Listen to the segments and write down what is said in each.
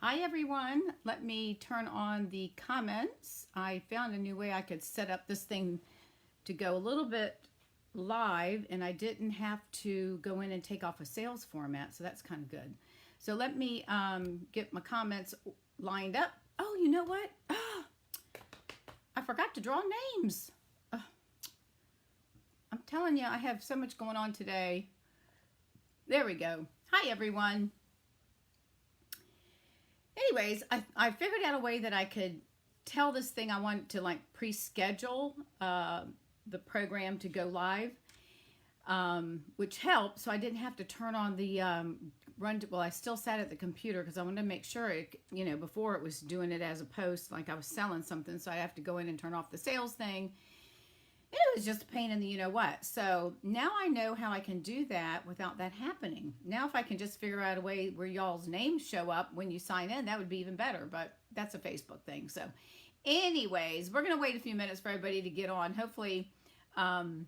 Hi everyone, let me turn on the comments. I found a new way I could set up this thing to go a little bit live and I didn't have to go in and take off a sales format, so that's kind of good. So let me get my comments lined up. Oh, you know what? I forgot to draw names. I'm telling you, I have so much going on today. There we go. Hi everyone. Anyways, I figured out a way that I could tell this thing I want to like pre-schedule the program to go live, which helped. So I didn't have to turn on the well, I still sat at the computer because I wanted to make sure it, before it was doing it as a post, like I was selling something. So I have to go in and turn off the sales thing. It was just a pain in the you-know-what. So now I know how I can do that without that happening. Now if I can just figure out a way where y'all's names show up when you sign in, that would be even better. But that's a Facebook thing. So anyways, we're going to wait a few minutes for everybody to get on. Hopefully, in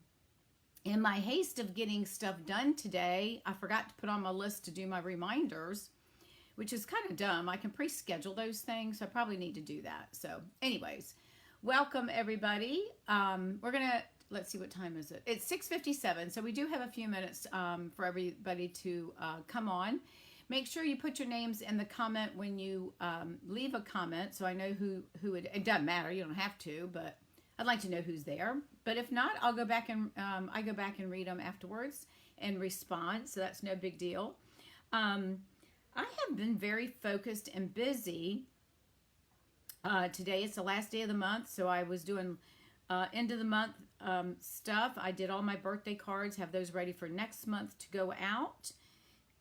my haste of getting stuff done today, I forgot to put on my list to do my reminders, which is kind of dumb. I can pre-schedule those things. So I probably need to do that. So anyways, welcome everybody. We're gonna, let's see, what time is it? It's 6:57, so we do have a few minutes for everybody to come on. Make sure you put your names in the comment when you leave a comment, so I know who it doesn't matter, you don't have to, but I'd like to know who's there. But if not, I'll go back and I go back and read them afterwards and respond, so that's no big deal. I have been very focused and busy. Today is the last day of the month, so I was doing end of the month stuff. I did all my birthday cards, have those ready for next month to go out,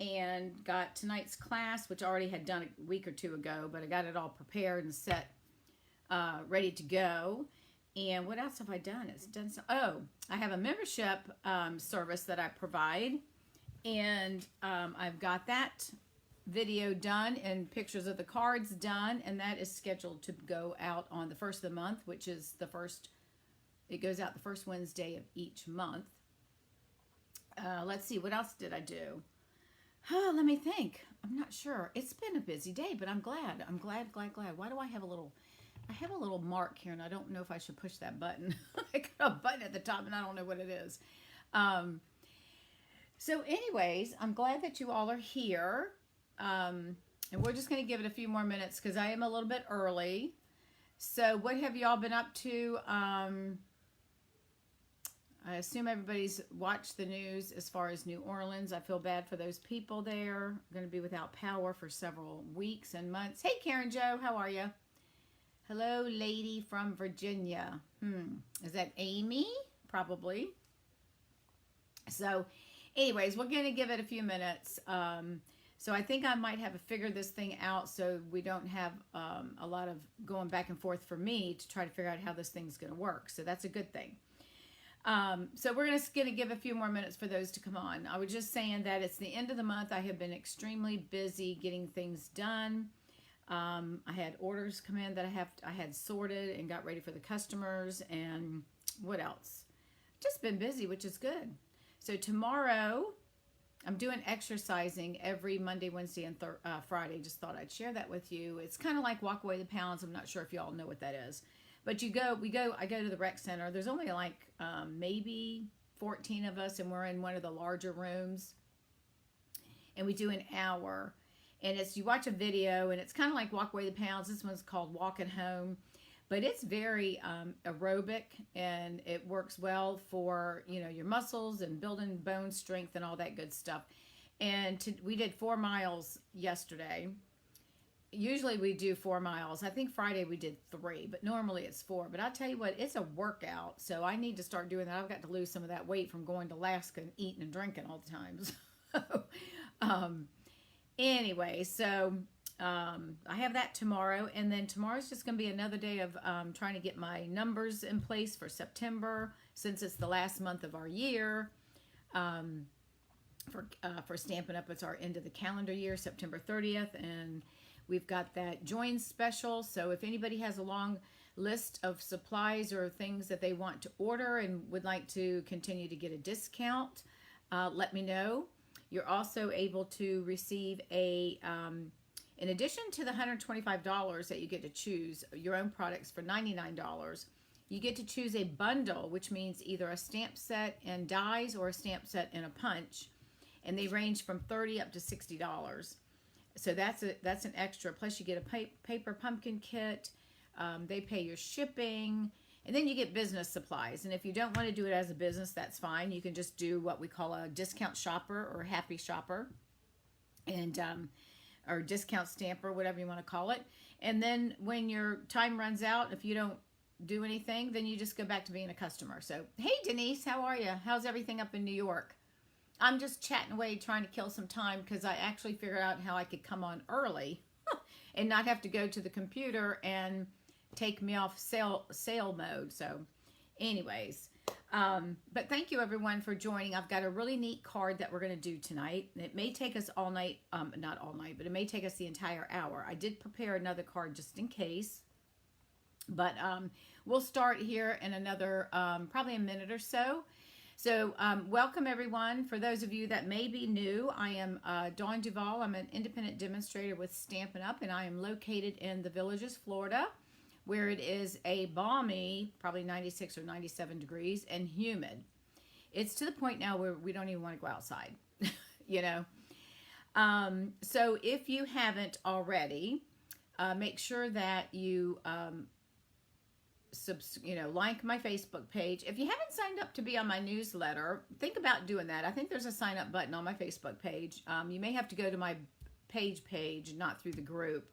and got tonight's class, which I already had done a week or two ago, but I got it all prepared and set, ready to go. And what else have I done? It's done so. Oh, I have a membership service that I provide, and I've got that video done and pictures of the cards done, and that is scheduled to go out on the first of the month, which is it goes out the first Wednesday of each month. Let's see, what else did I do? Let me think. I'm not sure. It's been a busy day, but I'm glad. Why do I have a little mark here, and I don't know if I should push that button. I got a button at the top and I don't know what it is. So anyways, I'm glad that you all are here. And we're just going to give it a few more minutes because I am a little bit early. So what have y'all been up to? I assume everybody's watched the news as far as New Orleans. I feel bad for those people there. Going to be without power for several weeks and months. Hey, Karen Jo, how are you? Hello, lady from Virginia. Is that Amy? Probably. So anyways, we're going to give it a few minutes. So I think I might have to figure this thing out so we don't have a lot of going back and forth for me to try to figure out how this thing's going to work. So that's a good thing. So we're going to give a few more minutes for those to come on. I was just saying that it's the end of the month. I have been extremely busy getting things done. I had orders come in that I had sorted and got ready for the customers, and what else? Just been busy, which is good. So tomorrow, I'm doing exercising every Monday, Wednesday, and Friday. Just thought I'd share that with you. It's kind of like Walk Away the Pounds. I'm not sure if y'all know what that is. But I go to the rec center. There's only like maybe 14 of us, and we're in one of the larger rooms. And we do an hour. And you watch a video, and it's kind of like Walk Away the Pounds. This one's called Walking Home. But it's very aerobic, and it works well for, your muscles and building bone strength and all that good stuff. And we did 4 miles yesterday. Usually we do 4 miles. I think Friday we did 3, but normally it's 4. But I'll tell you what, it's a workout, so I need to start doing that. I've got to lose some of that weight from going to Alaska and eating and drinking all the time. Anyway, so I have that tomorrow, and then tomorrow's just going to be another day of trying to get my numbers in place for September, since it's the last month of our year. For Stampin' Up, it's our end of the calendar year, September 30th, and we've got that join special. So if anybody has a long list of supplies or things that they want to order and would like to continue to get a discount, let me know. You're also able to receive a In addition to the $125 that you get to choose your own products for $99, you get to choose a bundle, which means either a stamp set and dies or a stamp set and a punch. And they range from $30 up to $60. So that's an extra. Plus you get a paper pumpkin kit. They pay your shipping. And then you get business supplies. And if you don't want to do it as a business, that's fine. You can just do what we call a discount shopper or happy shopper. And or discount stamper, whatever you want to call it. And then when your time runs out, if you don't do anything, then you just go back to being a customer. So, hey Denise, how are you? How's everything up in New York? I'm just chatting away trying to kill some time because I actually figured out how I could come on early and not have to go to the computer and take me off sale mode. So anyways, but thank you everyone for joining. I've got a really neat card that we're going to do tonight. It may take us all night, not all night, but it may take us the entire hour. I did prepare another card just in case, but we'll start here in another, probably a minute or so. So welcome everyone. For those of you that may be new, I am Dawn Duvall. I'm an independent demonstrator with Stampin' Up! And I am located in the Villages, Florida, where it is a balmy, probably 96 or 97 degrees and humid. It's to the point now where we don't even want to go outside, you know. So if you haven't already, make sure that you like my Facebook page. If you haven't signed up to be on my newsletter, think about doing that. I think there's a sign up button on my Facebook page. You may have to go to my page, not through the group,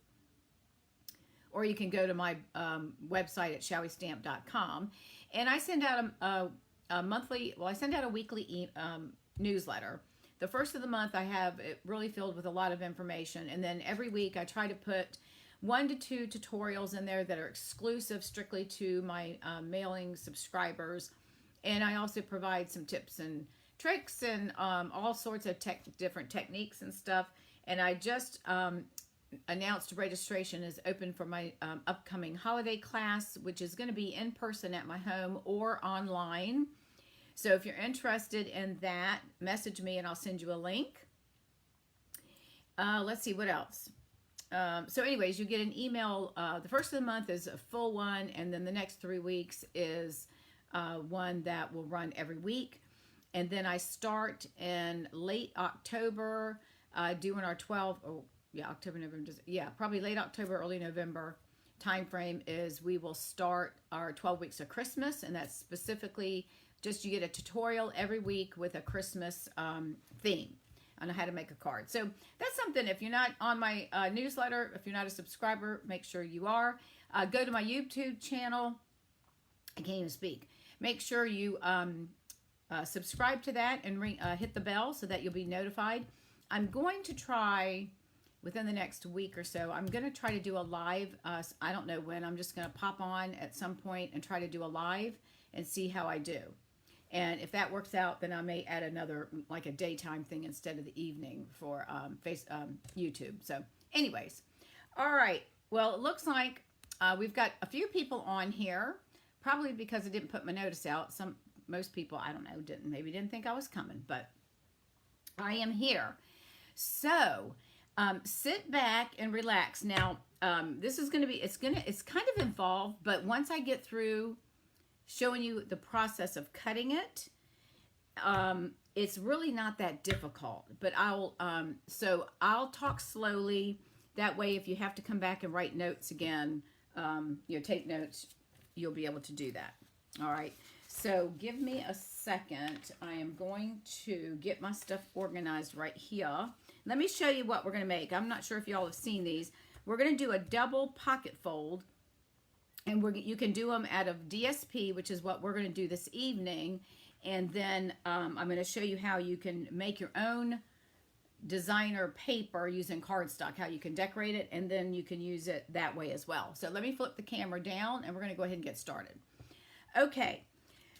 or you can go to my website at shallwestamp.com. And I send out I send out a weekly newsletter. The first of the month I have it really filled with a lot of information, and then every week I try to put 1 to 2 tutorials in there that are exclusive strictly to my mailing subscribers. And I also provide some tips and tricks and all sorts of different techniques and stuff. And I just announced registration is open for my upcoming holiday class, which is going to be in person at my home or online. So if you're interested in that, message me and I'll send you a link. Let's see what else. So anyways, you get an email. The first of the month is a full one, and then the next 3 weeks is one that will run every week. And then I start in late October doing our October, November, probably late October, early November time frame is we will start our 12 weeks of Christmas, and that's specifically just you get a tutorial every week with a Christmas theme on how to make a card. So that's something, if you're not on my newsletter, if you're not a subscriber, make sure you are. Go to my YouTube channel. I can't even speak. Make sure you subscribe to that and hit the bell so that you'll be notified. I'm going to try, within the next week or so, I'm going to try to do a live. I don't know when. I'm just going to pop on at some point and try to do a live and see how I do. And if that works out, then I may add another, like a daytime thing instead of the evening for YouTube. So anyways, all right. Well, it looks like we've got a few people on here, probably because I didn't put my notice out. Most people, I don't know, maybe didn't think I was coming, but I am here. So sit back and relax. Now, this is going to be, it's kind of involved, but once I get through showing you the process of cutting it, it's really not that difficult, but I'll talk slowly. That way, if you have to come back and write notes again, take notes, you'll be able to do that. All right. So give me a second. I am going to get my stuff organized right here. Let me show you what we're going to make. I'm not sure if y'all have seen these. We're going to do a double pocket fold. And you can do them out of DSP, which is what we're going to do this evening. And then I'm going to show you how you can make your own designer paper using cardstock, how you can decorate it, and then you can use it that way as well. So let me flip the camera down, and we're going to go ahead and get started. Okay,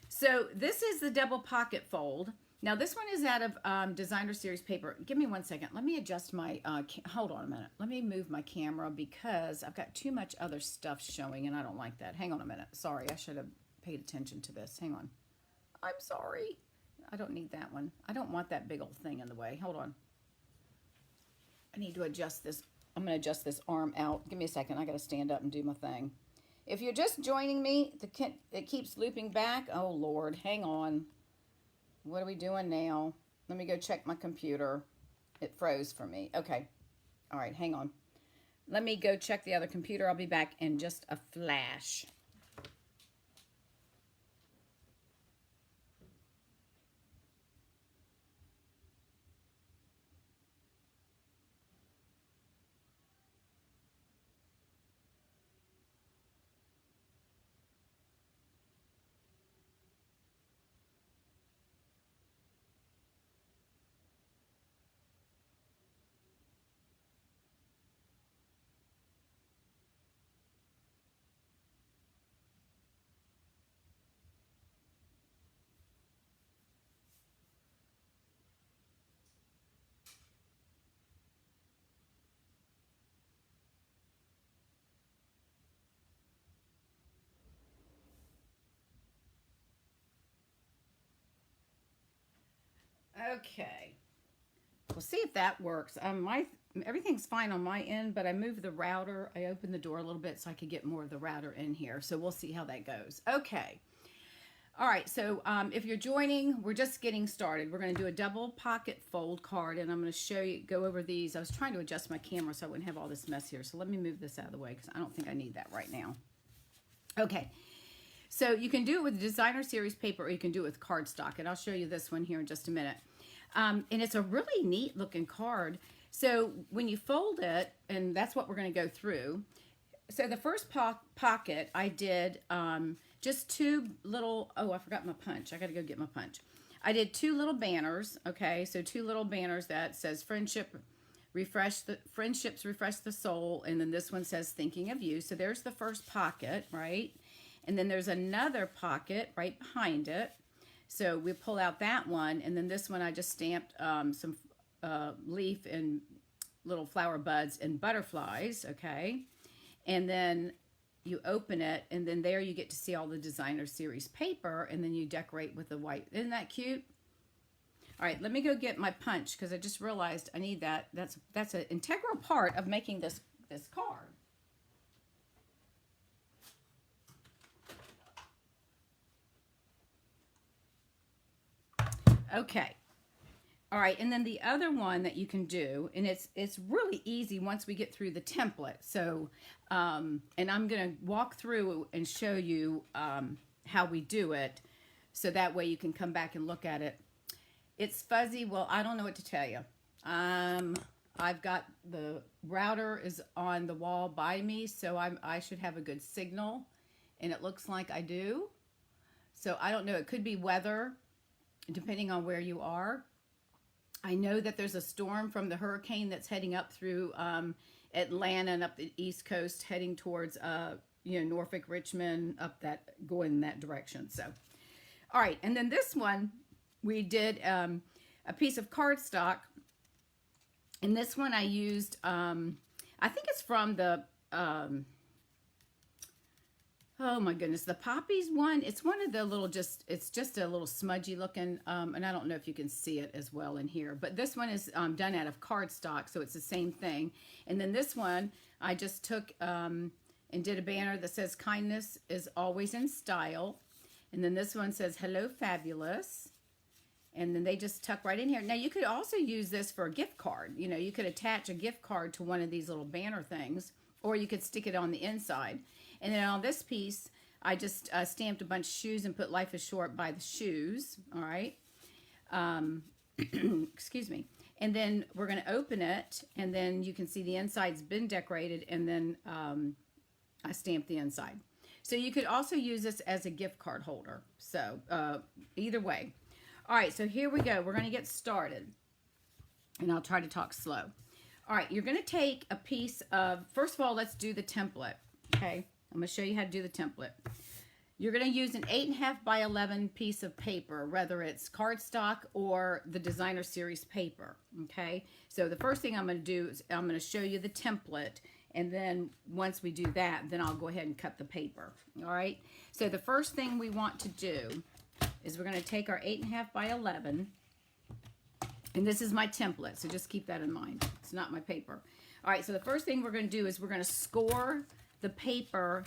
so this is the double pocket fold. Now this one is out of designer series paper. Give me 1 second. Let me adjust my, hold on a minute. Let me move my camera because I've got too much other stuff showing and I don't like that. Hang on a minute. Sorry, I should have paid attention to this. Hang on. I'm sorry. I don't need that one. I don't want that big old thing in the way. Hold on. I need to adjust this I'm going to adjust this arm out. Give me a second. I got to stand up and do my thing. If you're just joining me, it keeps looping back. Oh, Lord, hang on. What are we doing now? Let me go check my computer. It froze for me. Okay. All right, hang on. Let me go check the other computer. I'll be back in just a flash. Okay. We'll see if that works. Everything's fine on my end, but I moved the router. I opened the door a little bit so I could get more of the router in here. So we'll see how that goes. Okay. All right. So if you're joining, we're just getting started. We're going to do a double pocket fold card, and I'm going to show you, go over these. I was trying to adjust my camera so I wouldn't have all this mess here. So let me move this out of the way because I don't think I need that right now. Okay. So you can do it with designer series paper, or you can do it with cardstock, and I'll show you this one here in just a minute. And it's a really neat looking card. So when you fold it, and that's what we're going to go through. So the first pocket I did just two little, oh, I forgot my punch. I got to go get my punch. I did two little banners, okay? So two little banners that says friendships refresh the soul, and then this one says thinking of you. So there's the first pocket, right? And then there's another pocket right behind it. So we pull out that one, and then this one I just stamped some leaf and little flower buds and butterflies, okay? And then you open it, and then there you get to see all the designer series paper, and then you decorate with the white. Isn't that cute? All right, let me go get my punch because I just realized I need that. That's an integral part of making this card. Okay. All right, and then the other one that you can do, and it's really easy once we get through the template. So, and I'm going to walk through and show you how we do it, so that way you can come back and look at it. It's fuzzy. Well, I don't know what to tell you. I've got the router is on the wall by me, so I should have a good signal, and it looks like I do. So I don't know. It could be weather, depending on where you are. I know that there's a storm from the hurricane that's heading up through Atlanta and up the East Coast, heading towards Norfolk, Richmond, going in that direction. So, all right, and then this one we did a piece of cardstock, and this one I used. I think it's from the. Oh my goodness, the poppies one. It's one of the little, it's just a little smudgy looking, and I don't know if you can see it as well in here, but this one is done out of cardstock, so it's the same thing. And then this one, I just took and did a banner that says kindness is always in style. And then this one says hello fabulous. And then they just tuck right in here. Now you could also use this for a gift card. You know, you could attach a gift card to one of these little banner things, or you could stick it on the inside. And then on this piece, I just stamped a bunch of shoes and put life is short by the shoes. All right. Excuse me. And then we're going to open it, and then you can see the inside's been decorated, and then I stamped the inside. So you could also use this as a gift card holder. So either way. All right. So here we go. We're going to get started, and I'll try to talk slow. All right. You're going to take a piece of, first of all, let's do the template. Okay. I'm going to show you how to do the template. You're going to use an 8.5 by 11 piece of paper, whether it's cardstock or the designer series paper, okay? So the first thing I'm going to do is I'm going to show you the template, and then once we do that, then I'll go ahead and cut the paper, all right? So the first thing we want to do is we're going to take our 8.5 by 11, and this is my template, so just keep that in mind. It's not my paper. All right, so the first thing we're going to do is we're going to score the paper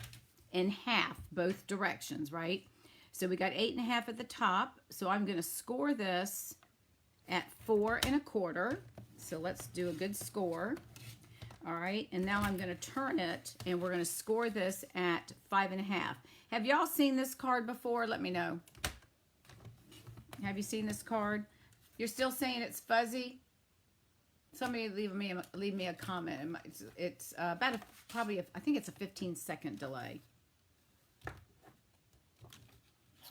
in half, both directions, right? So we got 8 1/2 at the top. So I'm going to score this at 4 1/4. So let's do a good score. All right, and now I'm going to turn it, and we're going to score this at 5 1/2. Have y'all seen this card before? Let me know. Have you seen this card? You're still saying it's fuzzy? Somebody leave me a comment. It's about I think it's a 15-second delay.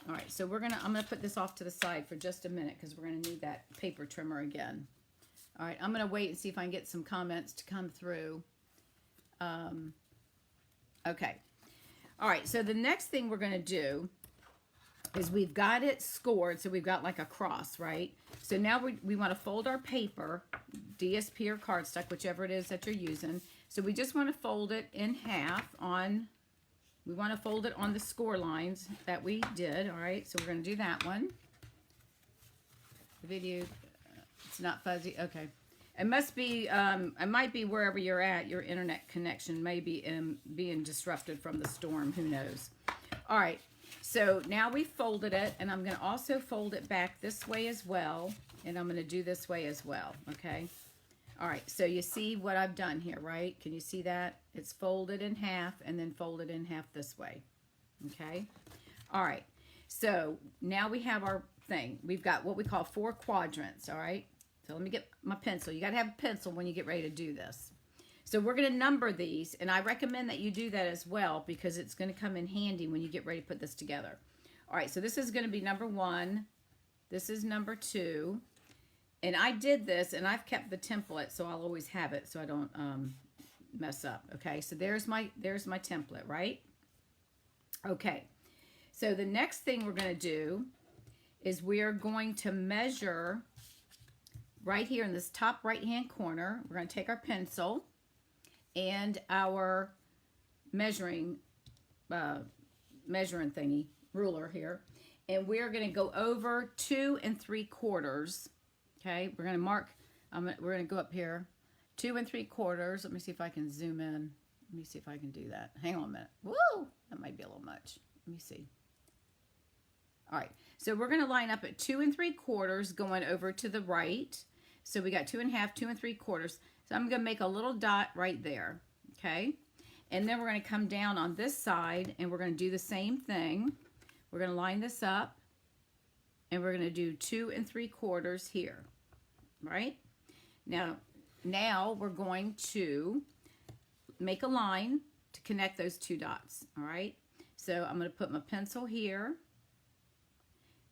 All right, so I'm gonna put this off to the side for just a minute because we're gonna need that paper trimmer again. All right, I'm gonna wait and see if I can get some comments to come through. Okay. All right, so the next thing we're gonna do is we've got it scored, so we've got like a cross, right? So now we want to fold our paper, DSP or cardstock, whichever it is that you're using. So we just want to fold it in half we want to fold it on the score lines that we did, all right? So we're going to do that one. The video, it's not fuzzy, okay. It must be, it might be wherever you're at, your internet connection may be being disrupted from the storm, who knows. All right. So now we folded it, and I'm going to also fold it back this way as well, and I'm going to do this way as well, okay? All right, so you see what I've done here, right? Can you see that? It's folded in half and then folded in half this way, okay? All right, so now we have our thing. We've got what we call 4 quadrants, all right? So let me get my pencil. You got to have a pencil when you get ready to do this. So we're going to number these, and I recommend that you do that as well because it's going to come in handy when you get ready to put this together. All right, so this is going to be number 1. This is number 2. And I did this, and I've kept the template, so I'll always have it so I don't mess up. Okay, so there's my template, right? Okay, so the next thing we're going to do is we are going to measure right here in this top right-hand corner. We're going to take our pencil and our measuring thingy, ruler here, and we're going to go over 2 3/4. Okay, we're going to mark. We're going to go up here, 2 3/4. Let me see if I can zoom in. Let me see if I can do that. Hang on a minute. Woo, that might be a little much. Let me see. All right, so we're going to line up at 2 3/4, going over to the right. So we got 2 1/2, 2 3/4. So I'm going to make a little dot right there, okay? And then we're going to come down on this side, and we're going to do the same thing. We're going to line this up, and we're going to do 2 3/4 here, right? Now we're going to make a line to connect those 2 dots, all right? So I'm going to put my pencil here,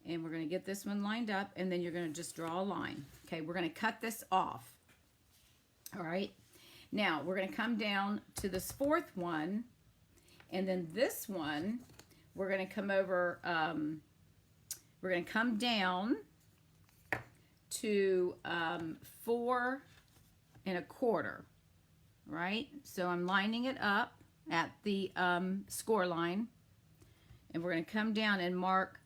and we're going to get this one lined up, and then you're going to just draw a line. Okay, we're going to cut this off. All right, now we're going to come down to this 4th one, and then this one, we're going to come over, we're going to come down to 4 1/4, right? So I'm lining it up at the score line, and we're going to come down and mark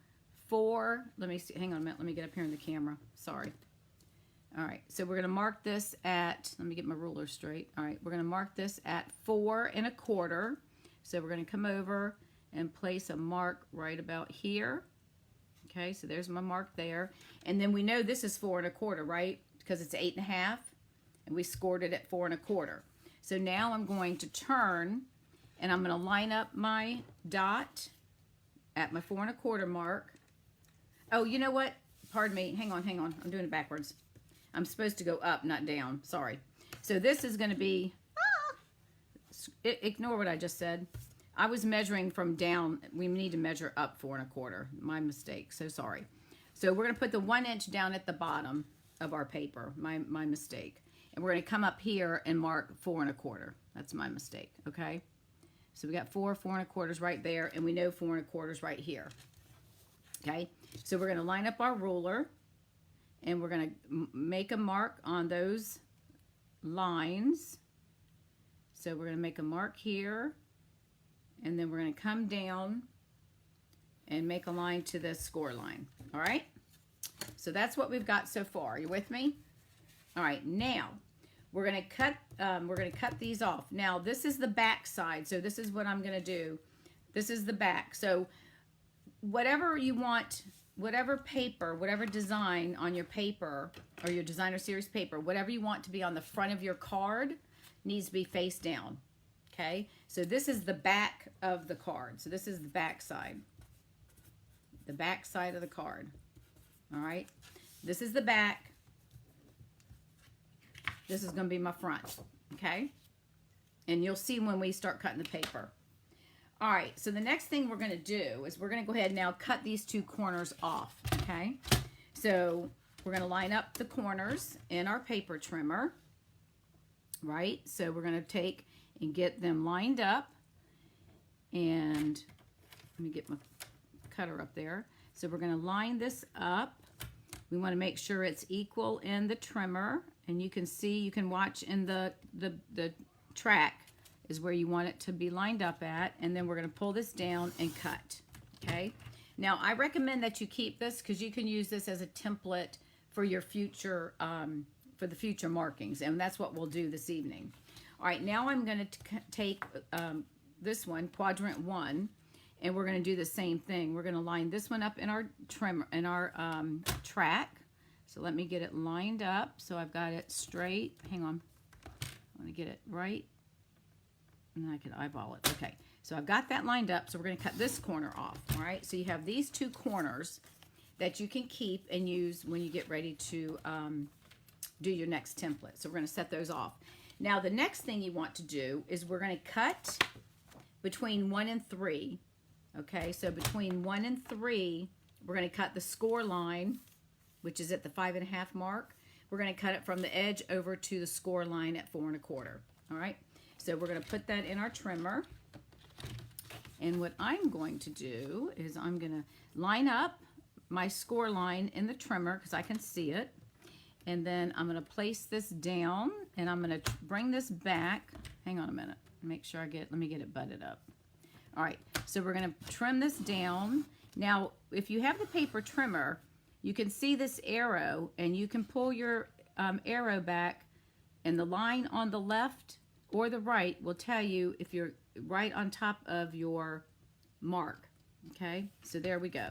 4, let me see, hang on a minute, let me get up here in the camera, sorry. All right, so we're going to mark this at, let me get my ruler straight. All right, we're going to mark this at 4 1/4. So we're going to come over and place a mark right about here. Okay, so there's my mark there. And then we know this is 4 1/4, right? Because it's 8 1/2, and we scored it at 4 1/4. So now I'm going to turn, and I'm going to line up my dot at my 4 1/4 mark. Oh, you know what? Pardon me. Hang on. I'm doing it backwards. I'm supposed to go up, not down. Sorry. So this is going to be, ignore what I just said. I was measuring from down. We need to measure up 4 1/4. My mistake. So sorry. So we're going to put the 1 inch down at the bottom of our paper. My mistake. And we're going to come up here and mark 4 1/4. That's my mistake. Okay. So we got 4 1/4 right there, and we know 4 1/4 right here. Okay. So we're going to line up our ruler, and we're going to make a mark on those lines. So we're going to make a mark here, and then we're going to come down and make a line to the score line. All right? So that's what we've got so far. Are you with me? All right, now we're gonna cut these off. Now this is the back side, so this is what I'm gonna do. This is the back. So whatever you want, whatever paper, whatever design on your paper or your designer series paper, whatever you want to be on the front of your card needs to be face down. Okay, so this is the back of the card. So this is the back side. The back side of the card. All right, this is the back. This is going to be my front. Okay, and you'll see when we start cutting the paper. All right, so the next thing we're going to do is we're going to go ahead and now cut these two corners off. Okay, so we're going to line up the corners in our paper trimmer. Right, so we're going to take and get them lined up, and let me get my cutter up there. So we're going to line this up. We want to make sure it's equal in the trimmer, and you can see, you can watch in the track is where you want it to be lined up at, and then we're going to pull this down and cut. Okay, now I recommend that you keep this because you can use this as a template for your future for the future markings, and that's what we'll do this evening. All right, now I'm going to take this one, quadrant 1, and we're going to do the same thing. We're going to line this one up in our trim, in our track. So let me get it lined up so I've got it straight. Hang on. I want to get it right, and then I can eyeball it. Okay, so I've got that lined up, so we're going to cut this corner off. All right, so you have these two corners that you can keep and use when you get ready to do your next template. So we're going to set those off. Now the next thing you want to do is we're going to cut between 1 and 3. Okay, so between 1 and 3, we're going to cut the score line, which is at the 5.5 mark. We're going to cut it from the edge over to the score line at 4 1/4. All right, so we're going to put that in our trimmer. And what I'm going to do is I'm going to line up my score line in the trimmer because I can see it. And then I'm going to place this down, and I'm going to bring this back. Hang on a minute. Make sure let me get it butted up. All right, so we're going to trim this down. Now, if you have the paper trimmer, you can see this arrow, and you can pull your arrow back, and the line on the left or the right will tell you if you're right on top of your mark. Okay, so there we go.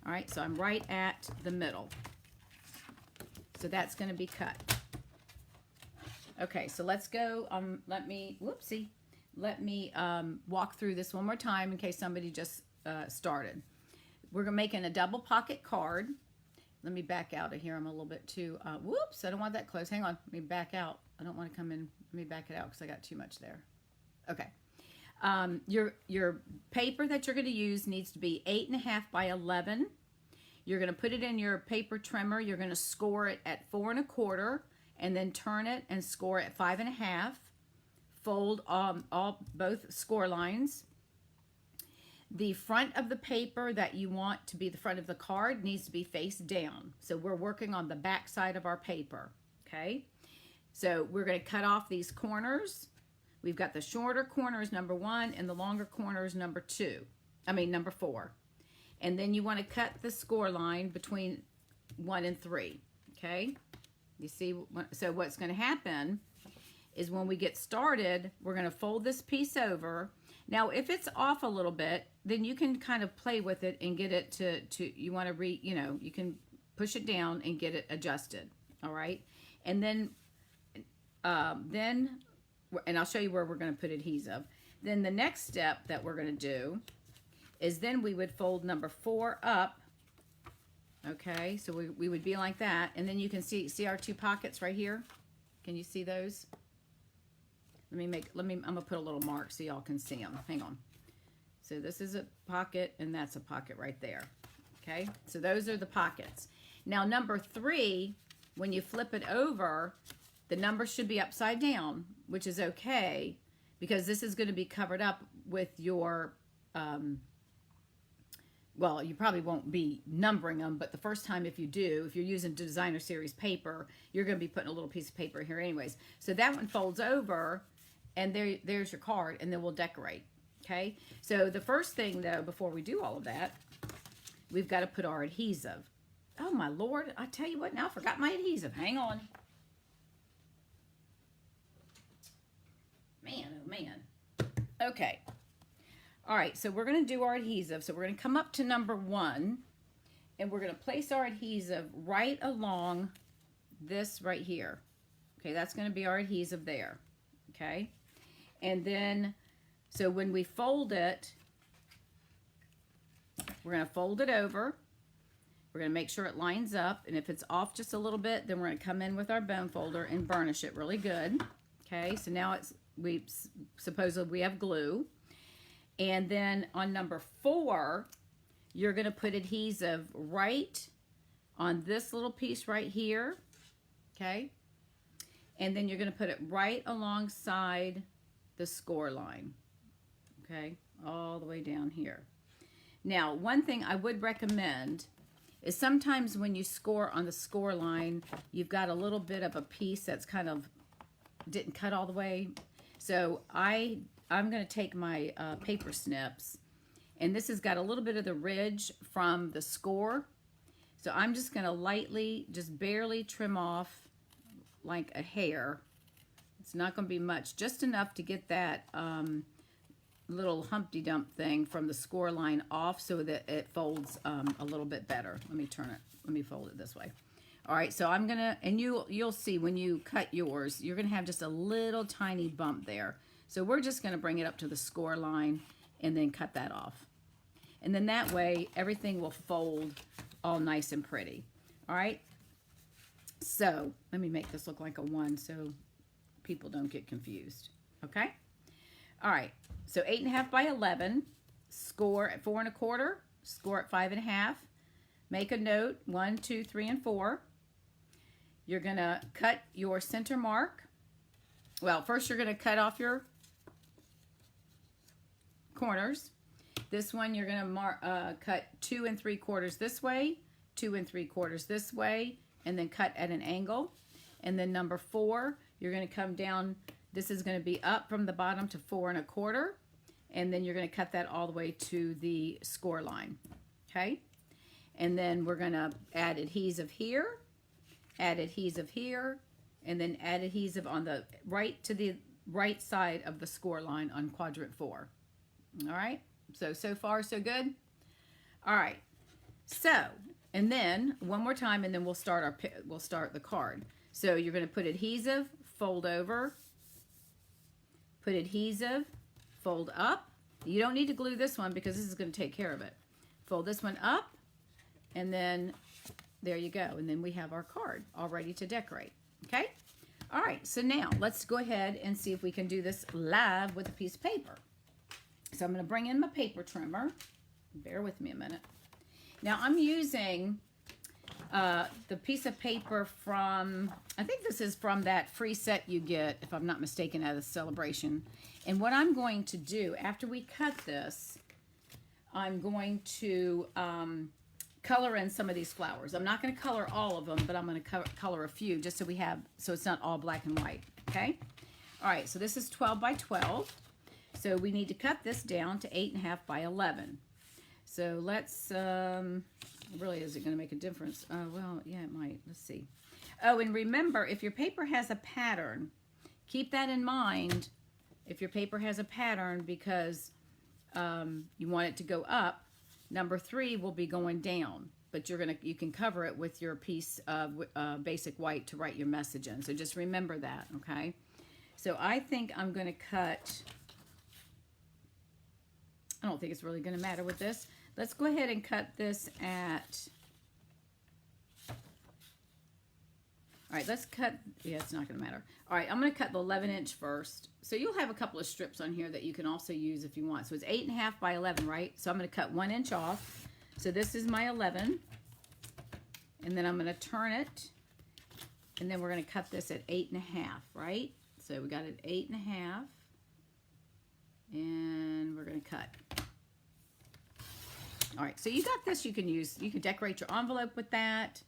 All right, so I'm right at the middle. So that's going to be cut. Okay, so let's go. Let me walk through this one more time in case somebody just started. We're making a double pocket card. Let me back out of here. I'm a little bit too, whoops, I don't want that close. Hang on, let me back out. I don't want to come in. Let me back it out because I got too much there. Okay. Your paper that you're going to use needs to be 8.5 by 11. You're going to put it in your paper trimmer. You're going to score it at 4 1/4, and then turn it and score at 5.5. Fold both score lines. The front of the paper that you want to be the front of the card needs to be face down. So we're working on the back side of our paper. Okay. So we're going to cut off these corners. We've got the shorter corners, number 1, and the longer corners, number 4. And then you want to cut the score line between 1 and 3. Okay. You see, so what's going to happen is when we get started, we're going to fold this piece over. Now, if it's off a little bit, then you can kind of play with it and get it to you want to you can push it down and get it adjusted. All right. And then and I'll show you where we're going to put adhesive. Then the next step that we're going to do is then we would fold number 4 up. Okay, so we would be like that, and then you can see our two pockets right here. Can you see those? I'm gonna put a little mark so y'all can see them. Hang on. So this is a pocket, and that's a pocket right there. Okay, so those are the pockets. Now number 3, when you flip it over, the number should be upside down, which is okay because this is going to be covered up with your well, you probably won't be numbering them, but the first time if you're using designer series paper, you're going to be putting a little piece of paper here anyways. So that one folds over, and there's your card, and then we'll decorate. Okay, so the first thing though, before we do all of that, we've got to put our adhesive. Oh my Lord, I tell you what, now I forgot my adhesive. Hang on. Okay. All right, so we're going to do our adhesive. So we're going to come up to number 1, and we're going to place our adhesive right along this right here. Okay, that's going to be our adhesive there. Okay, and then, so when we fold it, we're going to fold it over. We're going to make sure it lines up, and if it's off just a little bit, then we're going to come in with our bone folder and burnish it really good. Okay, so now supposedly we have glue. And then on number 4, you're going to put adhesive right on this little piece right here. Okay, and then you're going to put it right alongside the score line. Okay, all the way down here. Now, one thing I would recommend is sometimes when you score on the score line, you've got a little bit of a piece that's kind of didn't cut all the way. So I'm going to take my paper snips, and this has got a little bit of the ridge from the score. So I'm just going to lightly, just barely trim off like a hair. It's not going to be much, just enough to get that little Humpty Dump thing from the score line off so that it folds a little bit better. Let me turn it. Let me fold it this way. All right, so I'm gonna, and you'll see when you cut yours, you're gonna have just a little tiny bump there. So we're just gonna bring it up to the score line and then cut that off. And then that way, everything will fold all nice and pretty. All right, so let me make this look like a 1 so people don't get confused, okay? All right, so 8.5 by 11, score at 4 1/4, score at 5 1/2. Make a note, 1, 2, 3, and 4. You're gonna cut your center mark. Well, first you're gonna cut off your corners. This one you're gonna cut 2 3/4 this way, 2 3/4 this way, and then cut at an angle. And then number 4, you're gonna come down. This is gonna be up from the bottom to 4 1/4, and then you're gonna cut that all the way to the score line. Okay. And then we're going to add adhesive here, add adhesive here, and then add adhesive on the right to the right side of the score line on quadrant 4. All right, so far so good. All right, so, and then one more time, and then we'll start the card. So you're going to put adhesive, fold over, put adhesive, fold up. You don't need to glue this one because this is going to take care of it. Fold this one up. And then there you go. And then we have our card all ready to decorate. Okay? All right. So now let's go ahead and see if we can do this live with a piece of paper. So I'm going to bring in my paper trimmer. Bear with me a minute. Now I'm using the piece of paper from, I think this is from that free set you get, if I'm not mistaken, at a celebration. And what I'm going to do after we cut this, I'm going to color in some of these flowers. I'm not going to color all of them, but I'm going to color a few just so so it's not all black and white. Okay? All right, so this is 12 by 12. So we need to cut this down to 8.5 by 11. So let's, really, is it going to make a difference? Well, yeah, it might. Let's see. Oh, and remember, if your paper has a pattern, keep that in mind. If your paper has a pattern, because you want it to go up, number 3 will be going down, but you can cover it with your piece of basic white to write your message in. So just remember that, okay? So I think I'm going to cut, I don't think it's really going to matter with this. Let's go ahead and cut this at, all right, let's cut, yeah, it's not going to matter. All right, I'm going to cut the 11-inch first. So you'll have a couple of strips on here that you can also use if you want. So it's 8.5 by 11, right? So I'm going to cut 1 inch off. So this is my 11. And then I'm going to turn it. And then we're going to cut this at 8.5, right? So we got it 8.5. And we're going to cut. All right, so you got this you can use. You can decorate your envelope with that.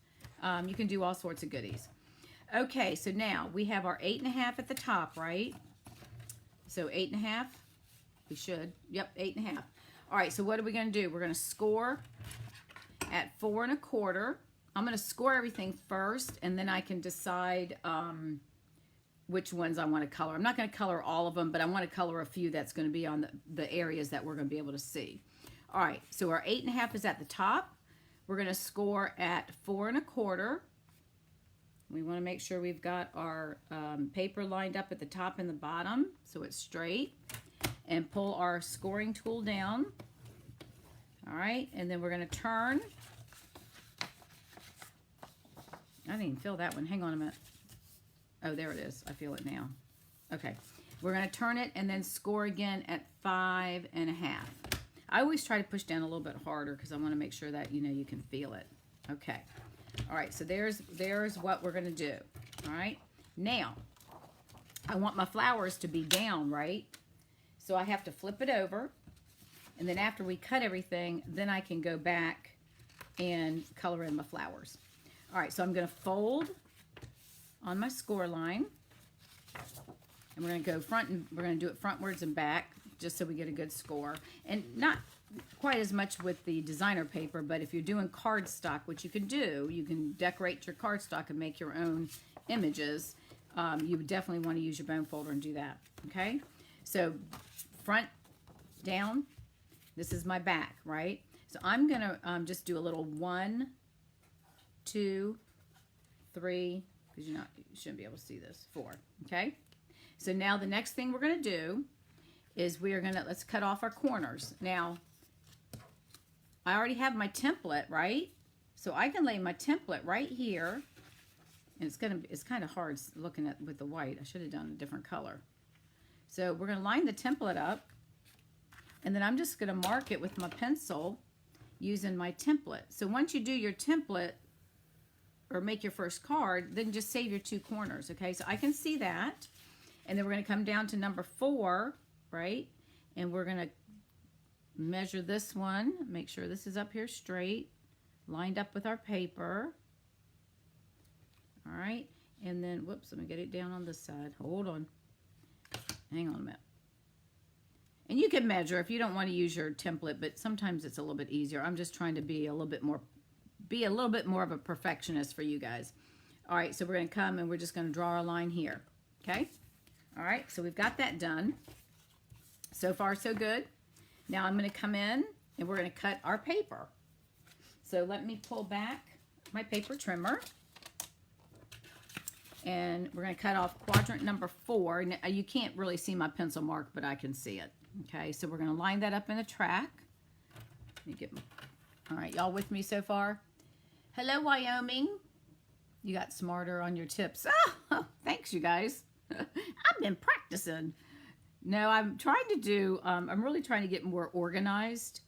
You can do all sorts of goodies. Okay, so now we have our 8.5 at the top, right? So 8.5, we should. Yep, 8.5. All right, so what are we going to do? We're going to score at 4 1/4. I'm going to score everything first, and then I can decide which ones I want to color. I'm not going to color all of them, but I want to color a few that's going to be on the areas that we're going to be able to see. All right, so our 8.5 is at the top. We're going to score at 4 1/4. We want to make sure we've got our paper lined up at the top and the bottom so it's straight. And pull our scoring tool down. All right, and then we're going to turn. I didn't even feel that one. Hang on a minute. Oh, there it is. I feel it now. Okay, we're going to turn it and then score again at 5 1/2. I always try to push down a little bit harder because I want to make sure that you can feel it. Okay. All right, so there's what we're going to do. All right, now I want my flowers to be down, right? So I have to flip it over, and then after we cut everything, then I can go back and color in my flowers. All right, so I'm going to fold on my score line, and we're going to go front, and we're going to do it frontwards and back just so we get a good score. And not quite as much with the designer paper, but if you're doing cardstock, which you can do, you can decorate your cardstock and make your own images. You would definitely want to use your bone folder and do that. Okay, so front down. This is my back, right? So I'm gonna just do a little 1, 2, 3, because you shouldn't be able to see this. 4. Okay, so now the next thing we're gonna do is let's cut off our corners. Now I already have my template, right? So I can lay my template right here, and it's kind of hard looking at with the white. I should have done a different color. So we're gonna line the template up, and then I'm just gonna mark it with my pencil using my template. So once you do your template or make your first card, then just save your 2 corners, okay? So I can see that, and then we're gonna come down to number 4, right? And we're gonna measure this one, make sure this is up here straight, lined up with our paper. All right, and then, whoops, let me get it down on this side. Hold on. Hang on a minute. And you can measure if you don't want to use your template, but sometimes it's a little bit easier. I'm just trying to be a little bit more of a perfectionist for you guys. All right, so we're going to come and we're just going to draw our line here, okay? All right, so we've got that done. So far, so good. Now I'm going to come in and we're going to cut our paper. So let me pull back my paper trimmer. And we're going to cut off quadrant number 4. Now, you can't really see my pencil mark, but I can see it. Okay, so we're going to line that up in a track. Let me get all right, y'all with me so far? Hello, Wyoming. You got smarter on your tips. Oh, thanks, you guys. I've been practicing. No, I'm trying to do, I'm really trying to get more organized.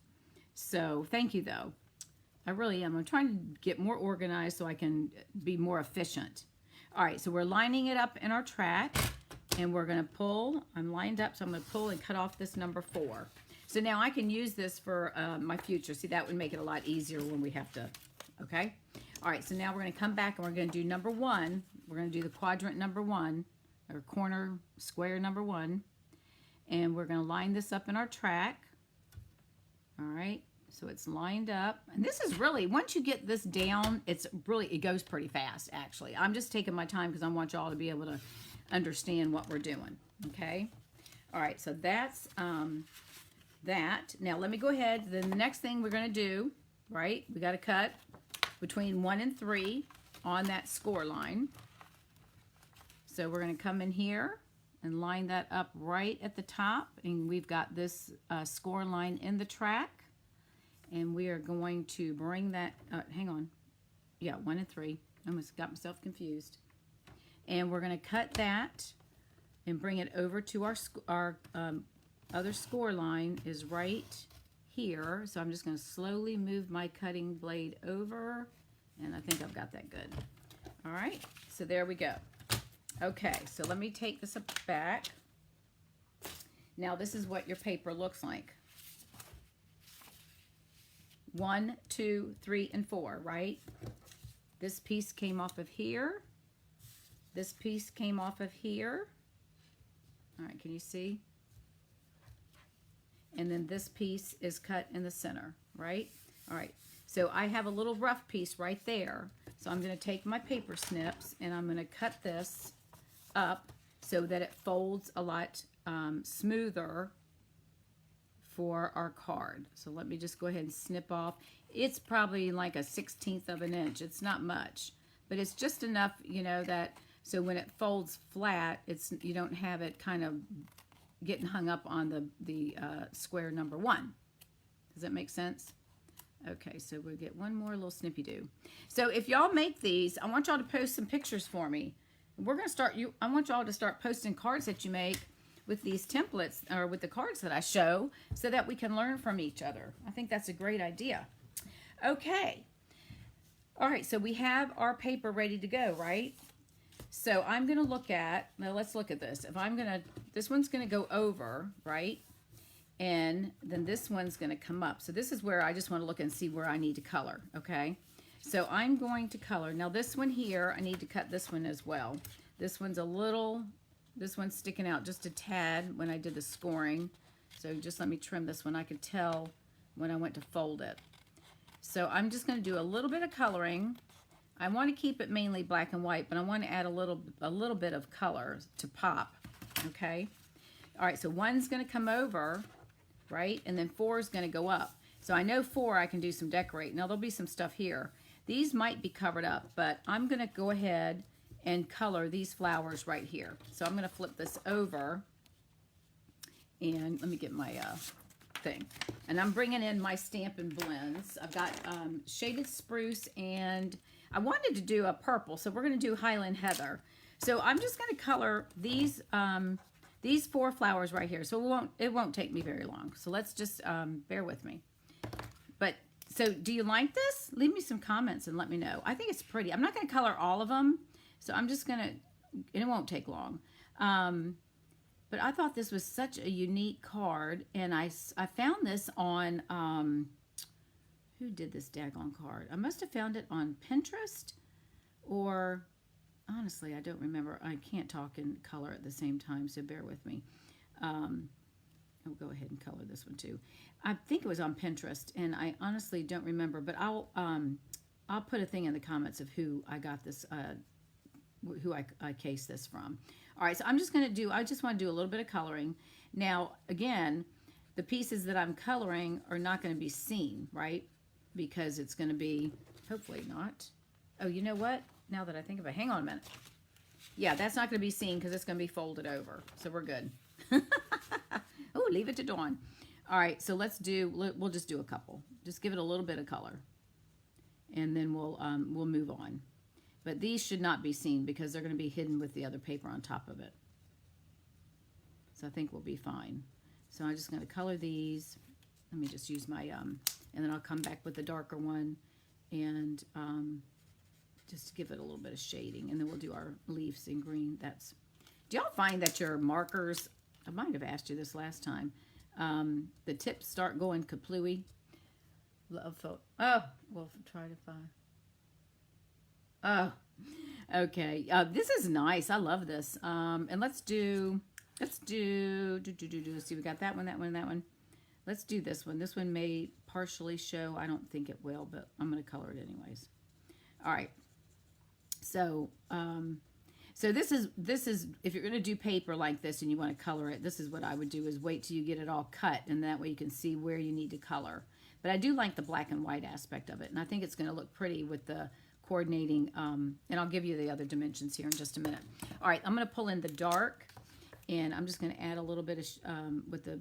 So thank you, though. I really am. I'm trying to get more organized so I can be more efficient. All right, so we're lining it up in our track, and we're going to pull. I'm lined up, so I'm going to pull and cut off this number 4. So now I can use this for my future. See, that would make it a lot easier when we have to, okay? All right, so now we're going to come back, and we're going to do number 1. We're going to do the quadrant number 1, or corner square number 1, and we're going to line this up in our track. All right, so it's lined up. And this is really, once you get this down, it goes pretty fast, actually. I'm just taking my time because I want y'all to be able to understand what we're doing, okay? All right, so that's that. Now, let me go ahead. Then the next thing we're going to do, right, we got to cut between 1 and 3 on that score line. So we're going to come in here and line that up right at the top. And we've got this score line in the track. And we are going to bring that, hang on. Yeah, 1 and 3. I almost got myself confused. And we're going to cut that and bring it over to our other score line is right here. So I'm just going to slowly move my cutting blade over. And I think I've got that good. All right, so there we go. Okay, so let me take this back. Now this is what your paper looks like. 1, 2, 3, and 4, right? This piece came off of here. This piece came off of here. All right, can you see? And then this piece is cut in the center, right? All right, so I have a little rough piece right there. So I'm going to take my paper snips and I'm going to cut this up so that it folds a lot smoother for our card. So let me just go ahead and snip off. It's probably like a 1/16 of an inch. It's not much, but it's just enough, you know, that so when it folds flat, you don't have it kind of getting hung up on the square number 1. Does that make sense? Okay, so we'll get one more little snippy-do. So if y'all make these, I want y'all to post some pictures for me. We're going to start, I want y'all to start posting cards that you make with these templates or with the cards that I show so that we can learn from each other. I think that's a great idea. Okay. All right, so we have our paper ready to go, right? So I'm going to look at, now let's look at this. This one's going to go over, right? And then this one's going to come up. So this is where I just want to look and see where I need to color, okay? So I'm going to color. Now this one here, I need to cut this one as well. This one's sticking out just a tad when I did the scoring. So just let me trim this one. I could tell when I went to fold it. So I'm just going to do a little bit of coloring. I want to keep it mainly black and white, but I want to add a little bit of color to pop, okay? All right, so 1's going to come over, right? And then 4 is going to go up. So I know 4 I can do some decorating. Now there'll be some stuff here. These might be covered up, but I'm going to go ahead and color these flowers right here. So I'm going to flip this over, and let me get my thing. And I'm bringing in my Stampin' Blends. I've got Shaded Spruce, and I wanted to do a purple, so we're going to do Highland Heather. So I'm just going to color these 4 flowers right here. So it won't take me very long. So let's just bear with me. But so do you like this? Leave me some comments and let me know. I think it's pretty. I'm not going to color all of them. So I'm just going to, and it won't take long. But I thought this was such a unique card. And I found this on, who did this daggone card? I must have found it on Pinterest, or honestly, I don't remember. I can't talk and color at the same time, so bear with me. I'll go ahead and color this one too. I think it was on Pinterest, and I honestly don't remember, but I'll put a thing in the comments of who I got this, who I cased this from. All right, so I'm just going to do, I just want to do a little bit of coloring. Now, again, the pieces that I'm coloring are not going to be seen, right? Because it's going to be, hopefully not. Oh, you know what? Now that I think of it, hang on a minute. Yeah, that's not going to be seen because it's going to be folded over. So we're good. Oh, leave it to Dawn. All right, so we'll just do a couple. Just give it a little bit of color. And then we'll move on. But these should not be seen because they're going to be hidden with the other paper on top of it. So I think we'll be fine. So I'm just going to color these. Let me just use my, and then I'll come back with the darker one and just to give it a little bit of shading. And then we'll do our leaves in green. Do y'all find that your markers, I might have asked you this last time, the tips start going kaplooey? Oh, we'll try to find. Oh, okay. This is nice. I love this. And let's see, we got that one, that one, that one. Let's do this one. This one may partially show. I don't think it will, but I'm going to color it anyways. All right. So, so this is, if you're going to do paper like this and you want to color it, this is what I would do, is wait till you get it all cut, and that way you can see where you need to color. But I do like the black and white aspect of it, and I think it's going to look pretty with the coordinating, and I'll give you the other dimensions here in just a minute. All right, I'm going to pull in the dark, and I'm just going to add a little bit of,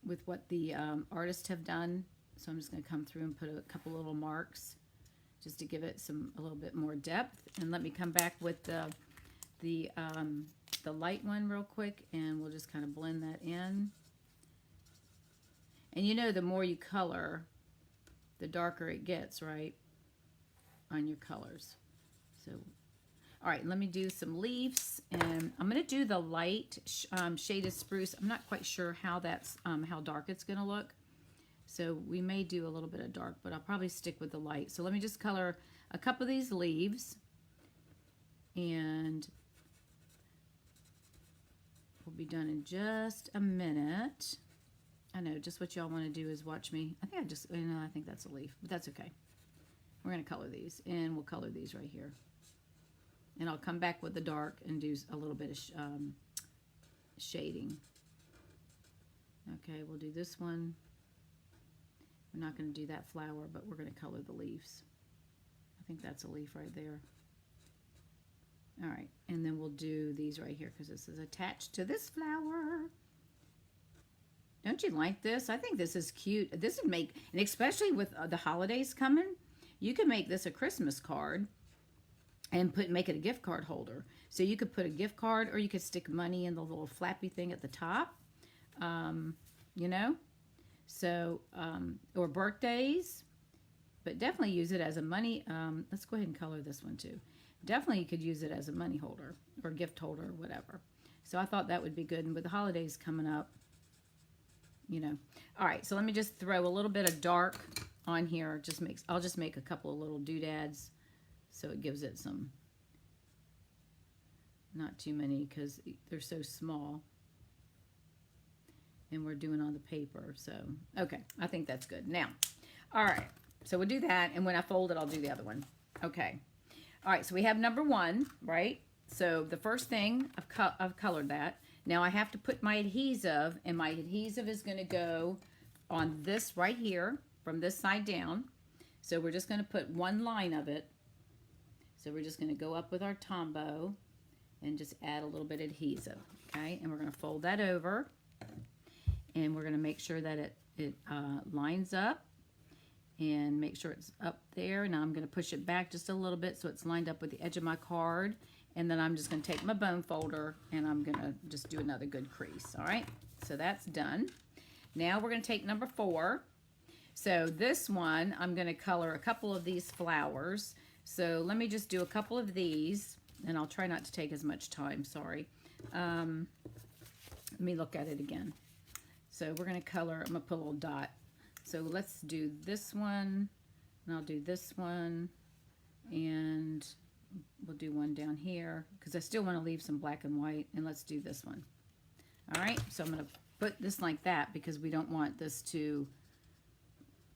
with what the artists have done. So I'm just going to come through and put a couple little marks just to give it a little bit more depth. And let me come back with the light one real quick, and we'll just kind of blend that in. And you know, the more you color, the darker it gets, right, on your colors. So, all right, let me do some leaves, and I'm going to do the light shaded spruce. I'm not quite sure how how dark it's going to look. So we may do a little bit of dark, but I'll probably stick with the light. So let me just color a couple of these leaves, and we'll be done in just a minute. I know, just what y'all want to do is watch me. I think that's a leaf, but that's okay. We're going to color these, and we'll color these right here. And I'll come back with the dark and do a little bit of shading. Okay, we'll do this one. We're not going to do that flower, but we're going to color the leaves. I think that's a leaf right there. All right, and then we'll do these right here because this is attached to this flower. Don't you like this? I think this is cute. This would make, and especially with the holidays coming, you could make this a Christmas card and make it a gift card holder. So you could put a gift card, or you could stick money in the little flappy thing at the top, you know? So, or birthdays, but definitely use it as a money, let's go ahead and color this one too. Definitely you could use it as a money holder or gift holder or whatever. So I thought that would be good. And with the holidays coming up, you know. All right, so let me just throw a little bit of dark on here. I'll just make a couple of little doodads so it gives it some, not too many because they're so small. And we're doing on the paper, so okay, I think that's good. Now, all right, so we'll do that, and when I fold it, I'll do the other one. Okay, all right, so we have number 1, right? So the first thing, I've colored that. Now I have to put my adhesive, and my adhesive is going to go on this right here, from this side down. So we're just going to put one line of it. So we're just going to go up with our Tombow and just add a little bit of adhesive, okay? And we're going to fold that over. And we're going to make sure that it lines up and make sure it's up there. Now I'm going to push it back just a little bit so it's lined up with the edge of my card. And then I'm just going to take my bone folder and I'm going to just do another good crease. All right, so that's done. Now we're going to take number 4. So this one, I'm going to color a couple of these flowers. So let me just do a couple of these, and I'll try not to take as much time, sorry. Let me look at it again. So we're going to color, I'm going to put a little dot. So let's do this one, and I'll do this one, and we'll do one down here, because I still want to leave some black and white, and let's do this one. All right, so I'm going to put this like that, because we don't want this to,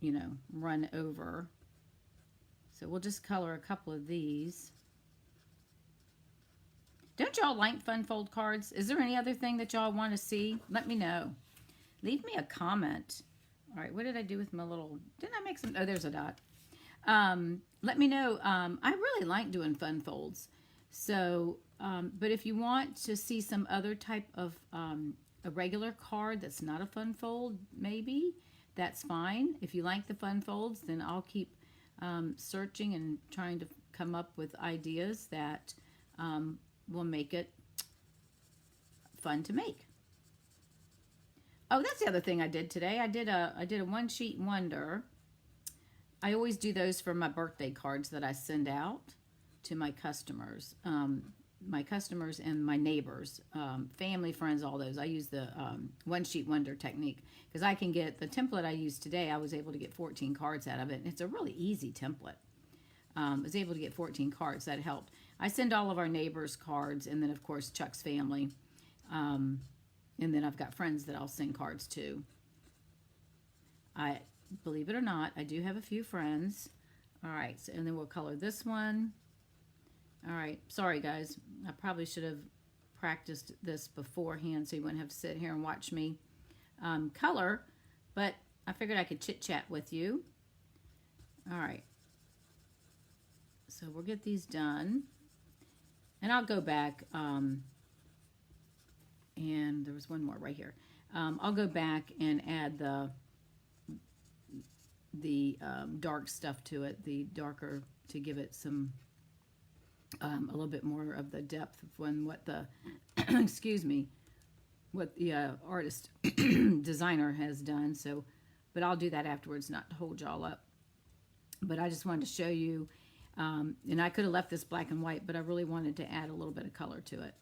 you know, run over. So we'll just color a couple of these. Don't y'all like fun fold cards? Is there any other thing that y'all want to see? Let me know. Leave me a comment. All right, what did I do with my little, didn't I make some, oh, there's a dot. Let me know. I really like doing fun folds. So, but if you want to see some other type of a regular card that's not a fun fold, maybe, that's fine. If you like the fun folds, then I'll keep searching and trying to come up with ideas that will make it fun to make. Oh, that's the other thing I did today. I did a one sheet wonder. I always do those for my birthday cards that I send out to my customers and my neighbors, family, friends, all those. I use the one sheet wonder technique because I can get the template I used today. I was able to get 14 cards out of it, and it's a really easy template. I was able to get 14 cards. That helped. I send all of our neighbors cards, and then of course Chuck's family. And then I've got friends that I'll send cards to. Believe it or not, I do have a few friends. All right, so, and then we'll color this one. All right, sorry guys. I probably should have practiced this beforehand so you wouldn't have to sit here and watch me color, but I figured I could chit-chat with you. All right, so we'll get these done. And I'll go back, and there was one more right here. I'll go back and add the dark stuff to it, the darker, to give it some a little bit more of the depth of what the excuse me, what the artist designer has done. So, but I'll do that afterwards, not to hold y'all up. But I just wanted to show you, and I could have left this black and white, but I really wanted to add a little bit of color to it.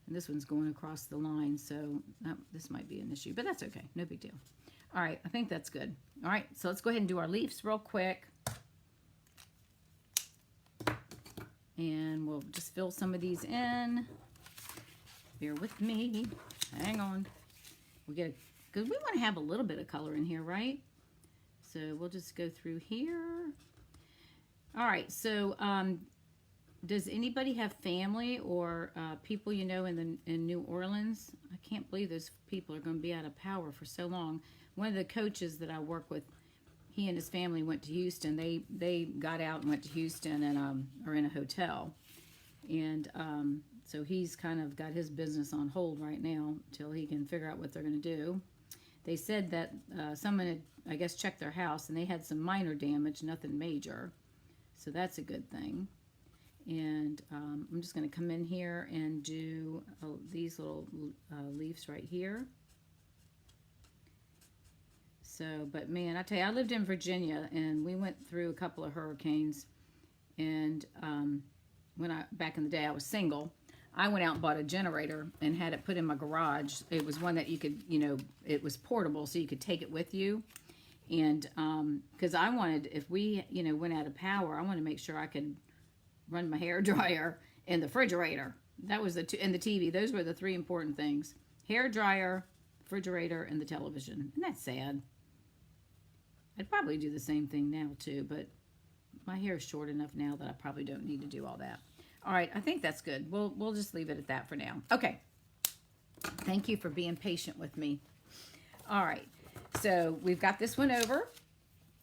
And this one's going across the line, so this might be an issue, but that's okay, no big deal. All right, I think that's good. All right, so let's go ahead and do our leaves real quick. And we'll just fill some of these in. Bear with me. Hang on. We'll get, because we want to have a little bit of color in here, right? So we'll just go through here. All right, so does anybody have family or people you know in New Orleans? I can't believe those people are going to be out of power for so long. One of the coaches that I work with, he and his family went to Houston. They got out and went to Houston and are in a hotel. And so he's kind of got his business on hold right now until he can figure out what they're going to do. They said that someone had, I guess, checked their house and they had some minor damage, nothing major. So that's a good thing. And I'm just going to come in here and do these little leaves right here. So, but man, I tell you, I lived in Virginia and we went through a couple of hurricanes. And back in the day, I was single. I went out and bought a generator and had it put in my garage. It was one that you could, it was portable, so you could take it with you. And because I wanted, if we, went out of power, I wanted to make sure I could run my hair dryer and the refrigerator. That was and the TV. Those were the three important things: hair dryer, refrigerator, and the television. And that's sad. I'd probably do the same thing now too, but my hair is short enough now that I probably don't need to do all that. All right, I think that's good. We'll just leave it at that for now. Okay. Thank you for being patient with me. All right. So we've got this one over.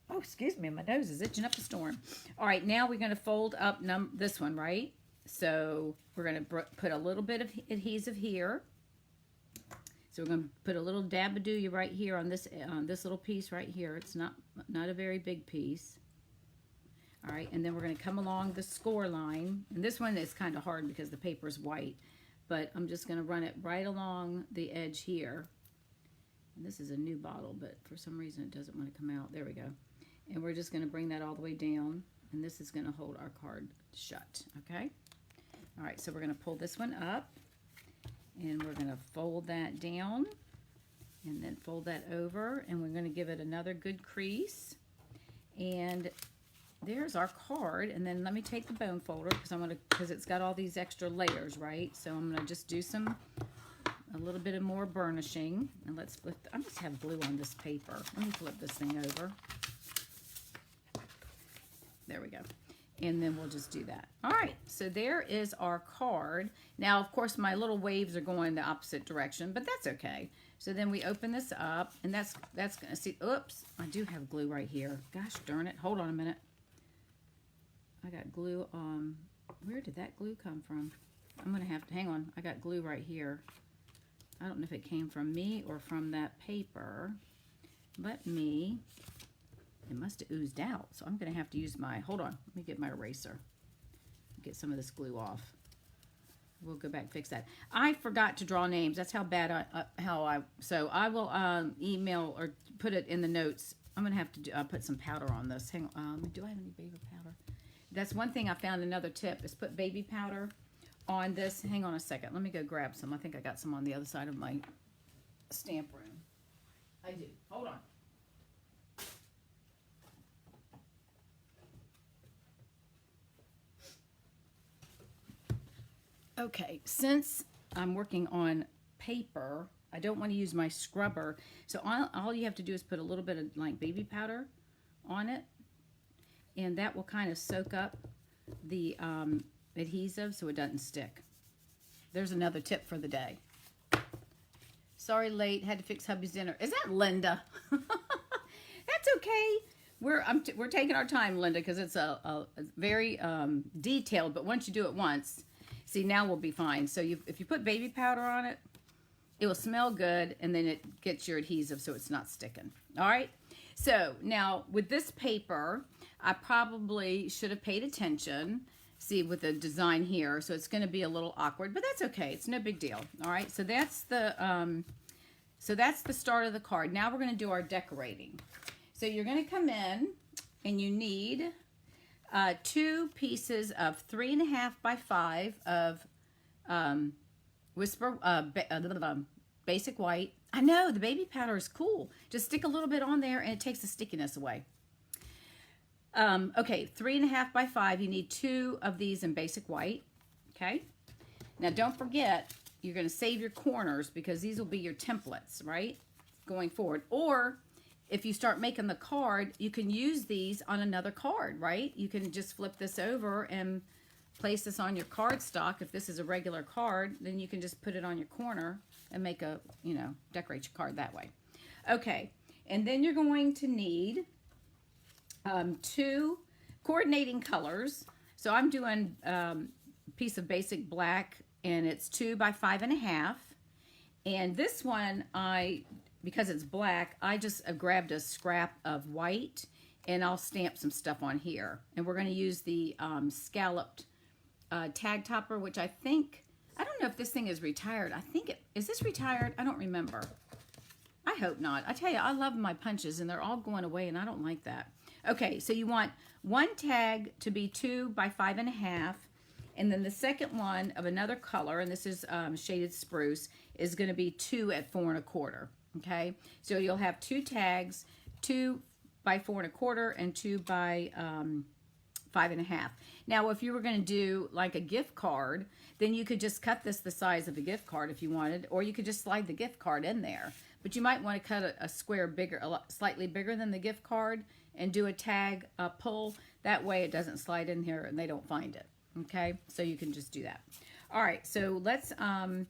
Oh, excuse me, my nose is itching up a storm. All right, now we're going to fold up this one, right? So we're going to put a little bit of adhesive here. So we're going to put a little dab-a-doo right here on this little piece right here. It's not a very big piece. All right, and then we're going to come along the score line. And this one is kind of hard because the paper is white. But I'm just going to run it right along the edge here. And this is a new bottle, but for some reason it doesn't want to come out. There we go. And we're just going to bring that all the way down. And this is going to hold our card shut, okay? All right, so we're going to pull this one up. And we're going to fold that down. And then fold that over. And we're going to give it another good crease. And there's our card. And then let me take the bone folder because it's got all these extra layers, right? So I'm going to just do a little bit of more burnishing. And let's flip. I must have glue on this paper. Let me flip this thing over. There we go. And then we'll just do that. All right, so there is our card. Now, of course, my little waves are going the opposite direction, but that's okay. So then we open this up, and that's going to see, oops, I do have glue right here. Gosh darn it. Hold on a minute. I got glue on, where did that glue come from? I'm going to have to, hang on, I got glue right here. I don't know if it came from me or from that paper, but it must have oozed out. So I'm going to have to use hold on, let me get my eraser. Get some of this glue off. We'll go back and fix that. I forgot to draw names. That's how bad so I will email or put it in the notes. I'm going to have to put some powder on this. Hang on, do I have any baby powder? That's one thing I found, another tip, is put baby powder on this. Hang on a second. Let me go grab some. I think I got some on the other side of my stamp room. I do. Hold on. Okay, since I'm working on paper, I don't want to use my scrubber. So all you have to do is put a little bit of like baby powder on it. And that will kind of soak up the adhesive so it doesn't stick. There's another tip for the day. Sorry, late. Had to fix hubby's dinner. Is that Linda? That's okay. We're taking our time, Linda, because it's a very detailed. But once you do it once, see, now we'll be fine. So if you put baby powder on it, it will smell good, and then it gets your adhesive so it's not sticking. All right. So now with this paper, I probably should have paid attention. See, with the design here, so it's going to be a little awkward, but that's okay. It's no big deal. All right, so that's the start of the card. Now we're going to do our decorating. So you're going to come in, and you need 2 pieces of 3.5 by 5 of basic white. I know the baby powder is cool. Just stick a little bit on there, and it takes the stickiness away. Okay, 3.5 by 5. You need 2 of these in basic white. Okay. Now don't forget, you're going to save your corners because these will be your templates, right? Going forward. Or if you start making the card, you can use these on another card, right? You can just flip this over and place this on your cardstock. If this is a regular card, then you can just put it on your corner and make a, you know, decorate your card that way. Okay, and then you're going to need 2 coordinating colors. So I'm doing a piece of basic black, and it's 2 by 5.5. And this one, because it's black, I just grabbed a scrap of white, and I'll stamp some stuff on here. And we're going to use the scalloped tag topper, which I don't know if this thing is retired. Is this retired? I don't remember. I hope not. I tell you, I love my punches, and they're all going away, and I don't like that. Okay, so you want one tag to be 2 by 5.5, and then the second one of another color, and this is shaded spruce, is going to be 2 at 4 1/4. Okay, so you'll have 2 tags, 2 by 4 1/4 and 2 by 5.5. Now, if you were going to do like a gift card, then you could just cut this the size of a gift card if you wanted, or you could just slide the gift card in there. But you might want to cut a square bigger, slightly bigger than the gift card, and do a tag pull. That way it doesn't slide in here and they don't find it. Okay, so you can just do that. All right, so let's, all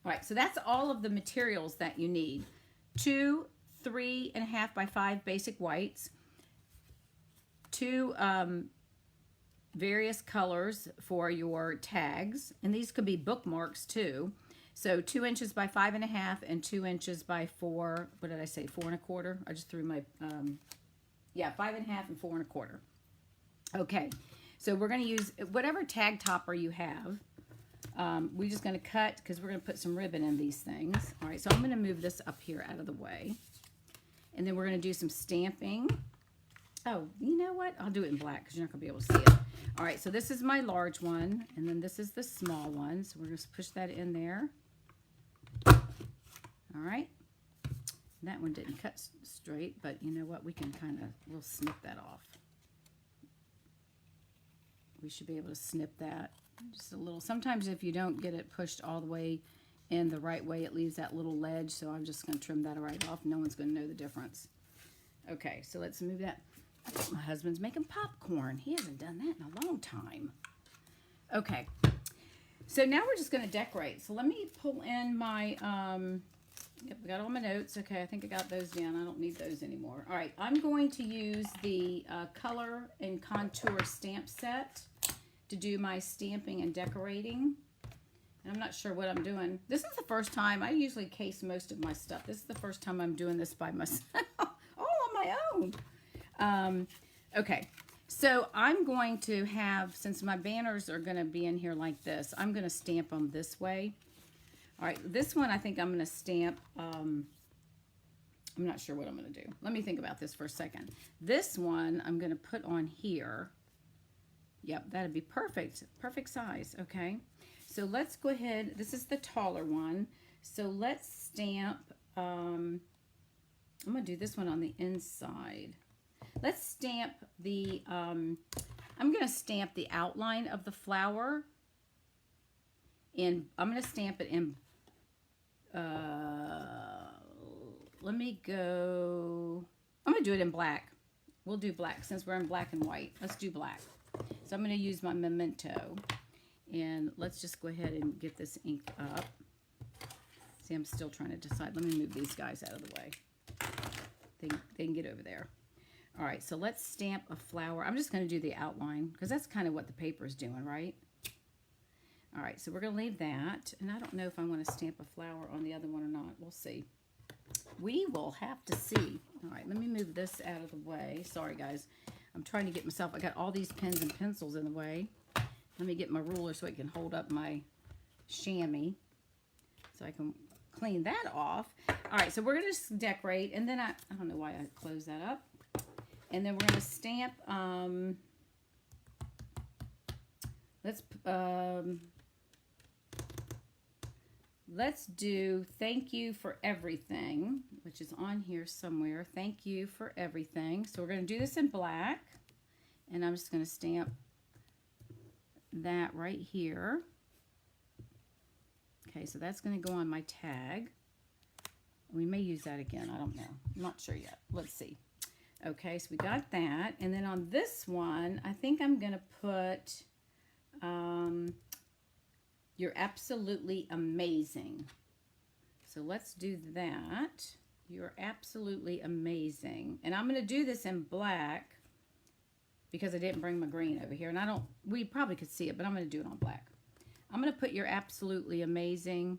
right, so that's all of the materials that you need. 2 3.5 by 5 basic whites, 2 various colors for your tags, and these could be bookmarks too. So 2 inches by 5.5 and 2 inches by 4. What did I say? 4 1/4. I just threw my 5.5 and 4 1/4. Okay, so we're going to use whatever tag topper you have. We're just going to cut because we're going to put some ribbon in these things. All right, so I'm going to move this up here out of the way, and then we're going to do some stamping. Oh, you know what? I'll do it in black because you're not going to be able to see it. All right, so this is my large one, and then this is the small one. So we're going to push that in there. All right. That one didn't cut straight, but you know what? We'll snip that off. We should be able to snip that just a little. Sometimes if you don't get it pushed all the way in the right way, it leaves that little ledge. So I'm just going to trim that right off. No one's going to know the difference. Okay, so let's move that. I think my husband's making popcorn. He hasn't done that in a long time. Okay, so now we're just going to decorate. So let me pull in my, yep, I got all my notes. Okay, I think I got those down. I don't need those anymore. All right, I'm going to use the color and contour stamp set to do my stamping and decorating. And I'm not sure what I'm doing. This is the first time. I usually case most of my stuff. This is the first time I'm doing this by myself, all on my own. Okay, so I'm going to have, since my banners are going to be in here like this, I'm going to stamp them this way. All right, this one I think I'm going to stamp, I'm not sure what I'm going to do. Let me think about this for a second. This one I'm going to put on here. Yep, that'd be perfect. Perfect size, okay? So let's go ahead. This is the taller one. So let's stamp, I'm going to do this one on the inside. Let's stamp the, I'm going to stamp the outline of the flower. And I'm going to stamp it in, let me go, I'm going to do it in black. We'll do black since we're in black and white. Let's do black. So I'm going to use my memento. And let's just go ahead and get this ink up. See, I'm still trying to decide. Let me move these guys out of the way. They can get over there. All right, so let's stamp a flower. I'm just going to do the outline because that's kind of what the paper is doing, right? All right, so we're going to leave that. And I don't know if I want to stamp a flower on the other one or not. We'll see. We will have to see. All right, let me move this out of the way. Sorry, guys. I'm trying to get myself, I got all these pens and pencils in the way. Let me get my ruler so I can hold up my chamois so I can clean that off. All right, so we're going to just decorate, and then I don't know why I closed that up. And then we're going to stamp, let's do thank you for everything, which is on here somewhere. Thank you for everything. So we're going to do this in black, and I'm just going to stamp that right here. Okay, so that's going to go on my tag. We may use that again. I don't know. I'm not sure yet. Let's see. Okay, so we got that. And then on this one, I think I'm going to put You're absolutely amazing. So let's do that. You're absolutely amazing. And I'm going to do this in black because I didn't bring my green over here. And we probably could see it, but I'm going to do it on black. I'm going to put you're absolutely amazing.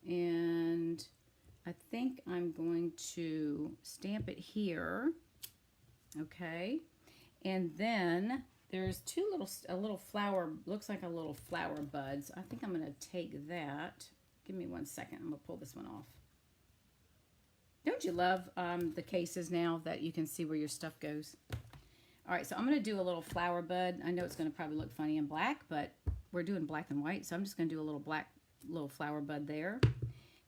And I think I'm going to stamp it here. Okay. And then there's a little flower, looks like a little flower buds. I think I'm going to take that. Give me 1 second. I'm going to pull this one off. Don't you love the cases now that you can see where your stuff goes? All right, so I'm going to do a little flower bud. I know it's going to probably look funny in black, but we're doing black and white, so I'm just going to do a little flower bud there.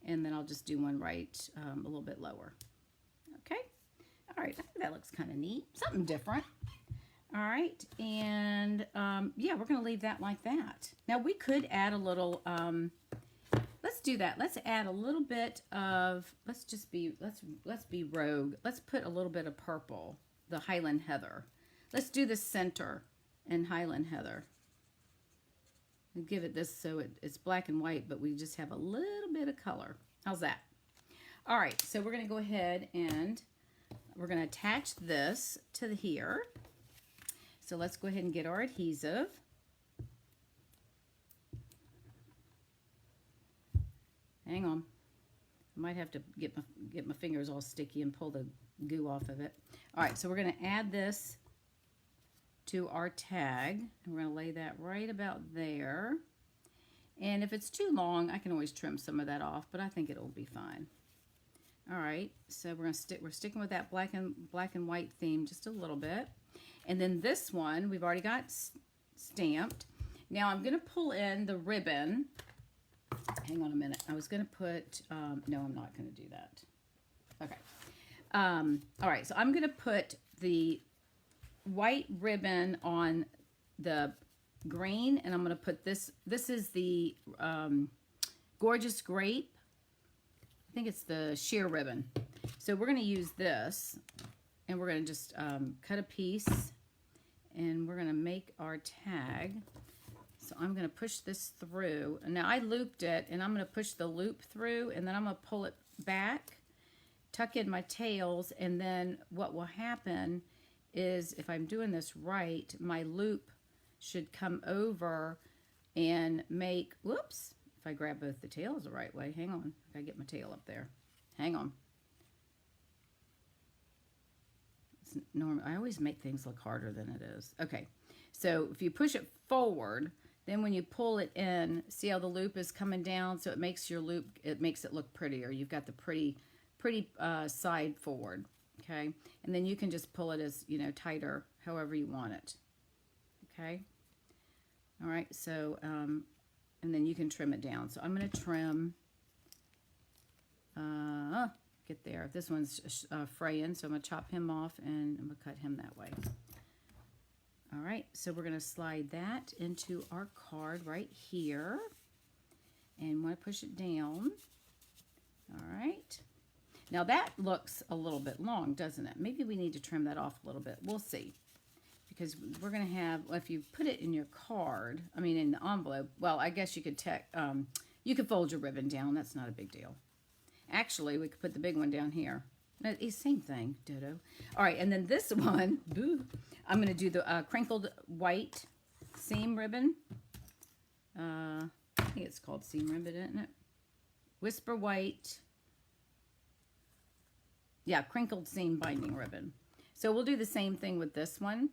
And then I'll just do one right a little bit lower. Okay? All right, I think that looks kind of neat. Something different. All right, and yeah, we're going to leave that like that. Now we could add a little, let's do that. Let's add a little bit of, let's be rogue. Let's put a little bit of purple, the Highland Heather. Let's do the center in Highland Heather. We'll give it this so it's black and white, but we just have a little bit of color. How's that? All right, so we're going to go ahead and we're going to attach this to here. So let's go ahead and get our adhesive. Hang on. I might have to get my fingers all sticky and pull the goo off of it. All right, so we're going to add this to our tag. And we're going to lay that right about there. And if it's too long, I can always trim some of that off, but I think it'll be fine. All right, so we're sticking with that black and white theme just a little bit. And then this one, we've already got stamped. Now I'm going to pull in the ribbon. Hang on a minute. I was going to put, no, I'm not going to do that. Okay. All right, so I'm going to put the white ribbon on the green, and I'm going to put this is the Gorgeous Grape. I think it's the sheer ribbon. So we're going to use this, and we're going to just cut a piece, and we're going to make our tag. So I'm going to push this through. And now I looped it, and I'm going to push the loop through, and then I'm going to pull it back, tuck in my tails, and then what will happen is, if I'm doing this right, my loop should come over and make, whoops, if I grab both the tails the right way, hang on, I gotta get my tail up there. Hang on. It's normal. I always make things look harder than it is. Okay, so if you push it forward, then when you pull it in, see how the loop is coming down? So it makes your loop, it makes it look prettier. You've got the pretty side forward, okay? And then you can just pull it as, you know, tighter, however you want it, okay? All right, so, and then you can trim it down. So I'm going to trim, get there. This one's fraying, so I'm going to chop him off, and I'm going to cut him that way. All right, so we're going to slide that into our card right here, and want to push it down. All right. Now that looks a little bit long, doesn't it? Maybe we need to trim that off a little bit. We'll see. Because we're going to have, well, if you put it in your card, I mean in the envelope, well, I guess you could fold your ribbon down. That's not a big deal. Actually, we could put the big one down here. Same thing, Dodo. All right, and then this one, boo, I'm going to do the crinkled white seam ribbon. I think it's called seam ribbon, isn't it? Whisper white. Yeah, crinkled seam binding ribbon. So we'll do the same thing with this one.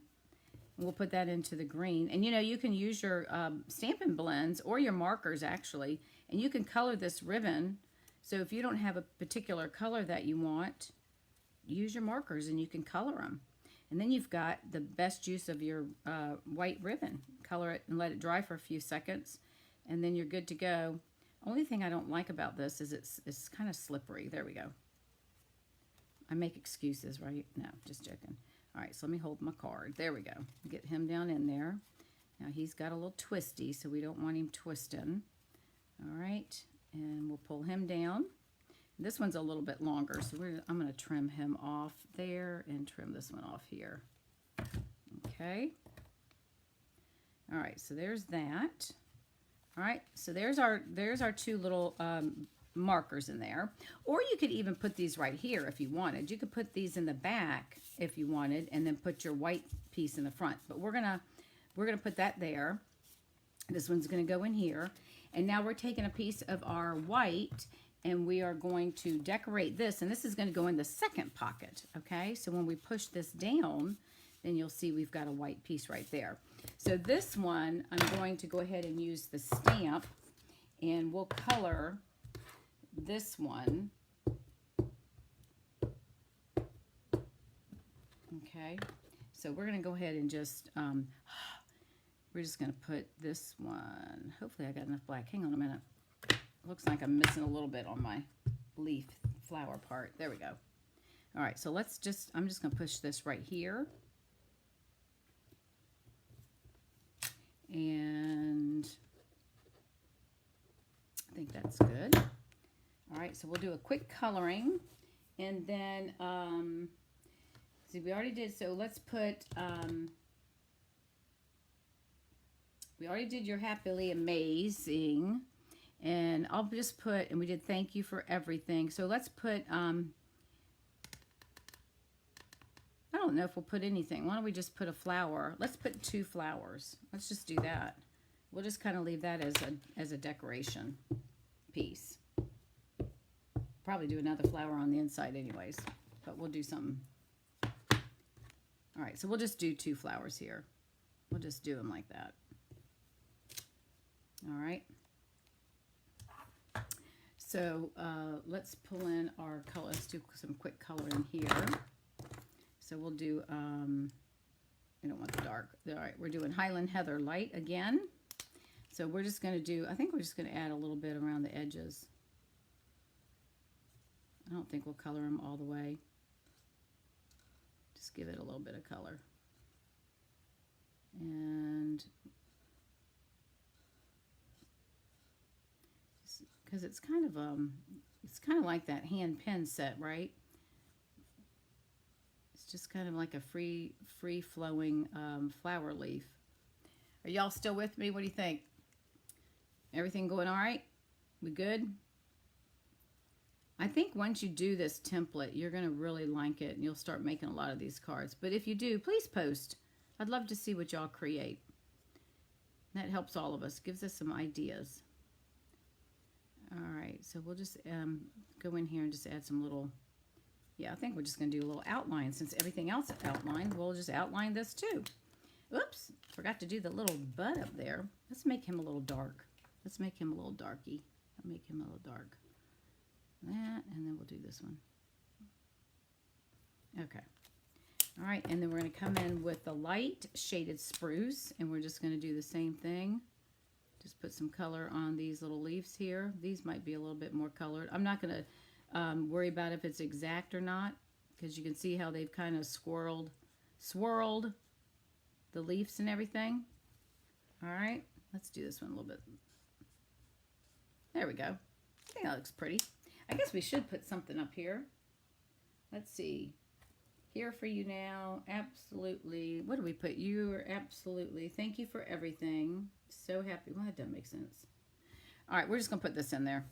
We'll put that into the green. And you know, you can use your Stampin' Blends or your markers actually, and you can color this ribbon. So if you don't have a particular color that you want, use your markers and you can color them. And then you've got the best use of your white ribbon. Color it and let it dry for a few seconds, and then you're good to go. Only thing I don't like about this is it's kind of slippery. There we go. I make excuses, right? No, just joking. All right, so let me hold my card. There we go. Get him down in there. Now he's got a little twisty, so we don't want him twisting. All right, and we'll pull him down. This one's a little bit longer, so I'm going to trim him off there and trim this one off here. Okay. All right, so there's that. All right, so there's our two little markers in there. Or you could even put these right here if you wanted. You could put these in the back if you wanted, and then put your white piece in the front. But we're gonna put that there. This one's gonna go in here. And now we're taking a piece of our white and we are going to decorate this, and this is gonna go in the second pocket, okay? So when we push this down, then you'll see we've got a white piece right there. So this one, I'm going to go ahead and use the stamp, and we'll color this one. Okay, so we're gonna go ahead and just, we're just gonna put this one, hopefully I got enough black. Hang on a minute. Looks like I'm missing a little bit on my leaf flower part. There we go. All right, so I'm just gonna push this right here. And I think that's good. All right, so we'll do a quick coloring, and then see, we already did, so let's put we already did your happily amazing, and I'll just put, and we did thank you for everything. So let's put I don't know if we'll put anything. Why don't we just put a flower? Let's put 2 flowers. Let's just do that. We'll just kind of leave that as a decoration piece. Probably do another flower on the inside anyways, but we'll do something. All right, so we'll just do 2 flowers here. We'll just do them like that. All right. So let's pull in our color. Let's do some quick coloring here. So we'll do, we don't want the dark. All right, we're doing Highland Heather Light again. So we're just going to do, I think we're just going to add a little bit around the edges. I don't think we'll color them all the way. Just give it a little bit of color. And because it's kind of like that hand pen set, right? Just kind of like a free flowing flower leaf. Are y'all still with me? What do you think? Everything going all right? We good? I think once you do this template, you're going to really like it, and you'll start making a lot of these cards. But if you do, please post. I'd love to see what y'all create. That helps all of us, gives us some ideas. All right, so we'll just go in here and just add some little, yeah, I think we're just going to do a little outline. Since everything else is outlined, we'll just outline this too. Oops, forgot to do the little bud up there. Let's make him a little dark. Let's make him a little darky. I'll make him a little dark. That, and then we'll do this one. Okay. All right, and then we're going to come in with the light shaded spruce, and we're just going to do the same thing. Just put some color on these little leaves here. These might be a little bit more colored. I'm not going to worry about if it's exact or not, because you can see how they've kind of swirled the leaves and everything. All right, let's do this one a little bit. There we go. I think that looks pretty. I guess we should put something up here. Let's see. Here for you now. Absolutely. What do we put? You are absolutely. Thank you for everything. So happy. Well, that doesn't make sense. All right, we're just gonna put this in there.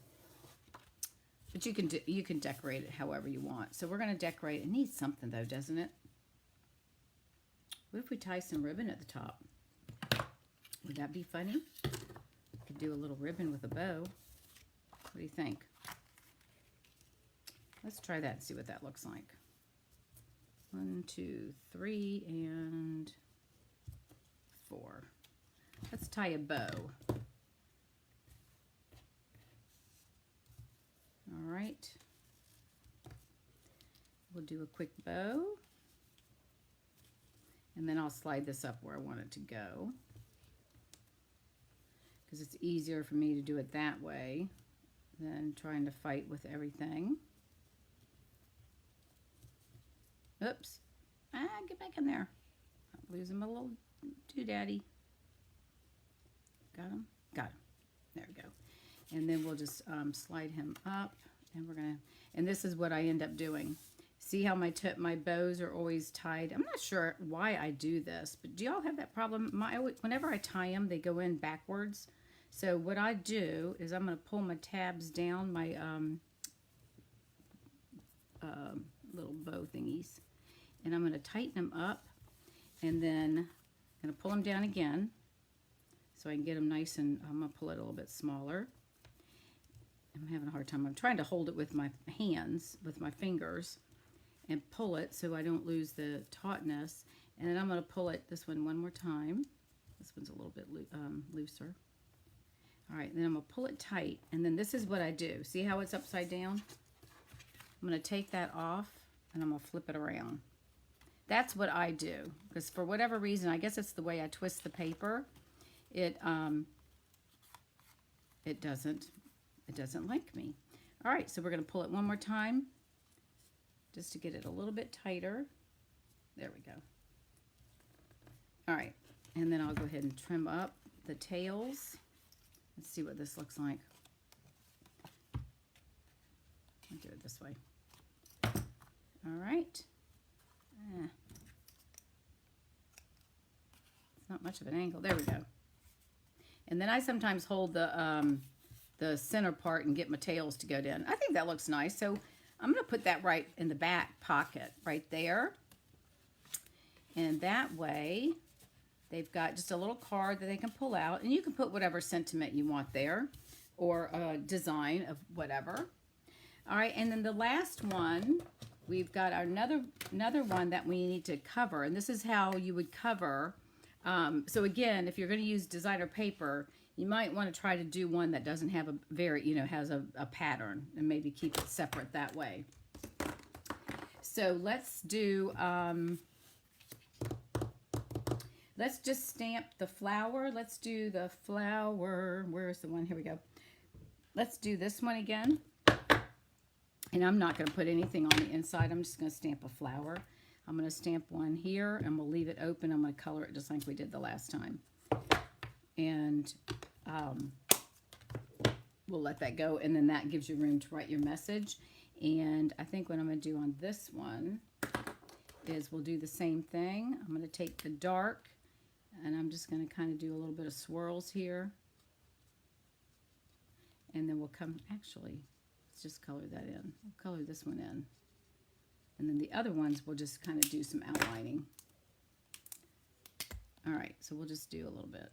But you can decorate it however you want. So we're gonna decorate. It needs something though, doesn't it? What if we tie some ribbon at the top? Would that be funny? Could do a little ribbon with a bow. What do you think? Let's try that and see what that looks like. 1, 2, 3, and 4. Let's tie a bow. All right. We'll do a quick bow. And then I'll slide this up where I want it to go, because it's easier for me to do it that way than trying to fight with everything. Oops. Get back in there. I'm losing my little doodaddy. Got him? Got him. There we go. And then we'll just slide him up, and we're gonna, and this is what I end up doing. See how my bows are always tied? I'm not sure why I do this, but do y'all have that problem? Whenever I tie them, they go in backwards. So what I do is I'm going to pull my tabs down, my little bow thingies, and I'm going to tighten them up, and then I'm going to pull them down again so I can get them nice, and I'm going to pull it a little bit smaller. I'm having a hard time. I'm trying to hold it with my hands, with my fingers, and pull it so I don't lose the tautness. And then I'm going to pull it, this one more time. This one's a little bit looser. All right, then I'm going to pull it tight, and then this is what I do. See how it's upside down? I'm going to take that off, and I'm going to flip it around. That's what I do, because for whatever reason, I guess it's the way I twist the paper. It doesn't like me. All right, so we're going to pull it one more time, just to get it a little bit tighter. There we go. All right, and then I'll go ahead and trim up the tails. Let's see what this looks like. I'll do it this way. All right. It's not much of an angle. There we go. And then I sometimes hold the center part and get my tails to go down. I think that looks nice. So I'm going to put that right in the back pocket, right there. And that way, they've got just a little card that they can pull out, and you can put whatever sentiment you want there, or a design of whatever. All right, and then the last one, we've got another one that we need to cover, and this is how you would cover. So again, if you're going to use designer paper, you might want to try to do one that doesn't have has a pattern, and maybe keep it separate that way. So let's do, let's just stamp the flower. Let's do the flower. Where's the one? Here we go. Let's do this one again. And I'm not going to put anything on the inside. I'm just going to stamp a flower. I'm going to stamp one here, and we'll leave it open. I'm going to color it just like we did the last time. And we'll let that go, and then that gives you room to write your message. And I think what I'm going to do on this one is we'll do the same thing. I'm going to take the dark, and I'm just going to kind of do a little bit of swirls here. And then we'll actually, let's just color that in. We'll color this one in. And then the other ones, we'll just kind of do some outlining. All right, so we'll just do a little bit.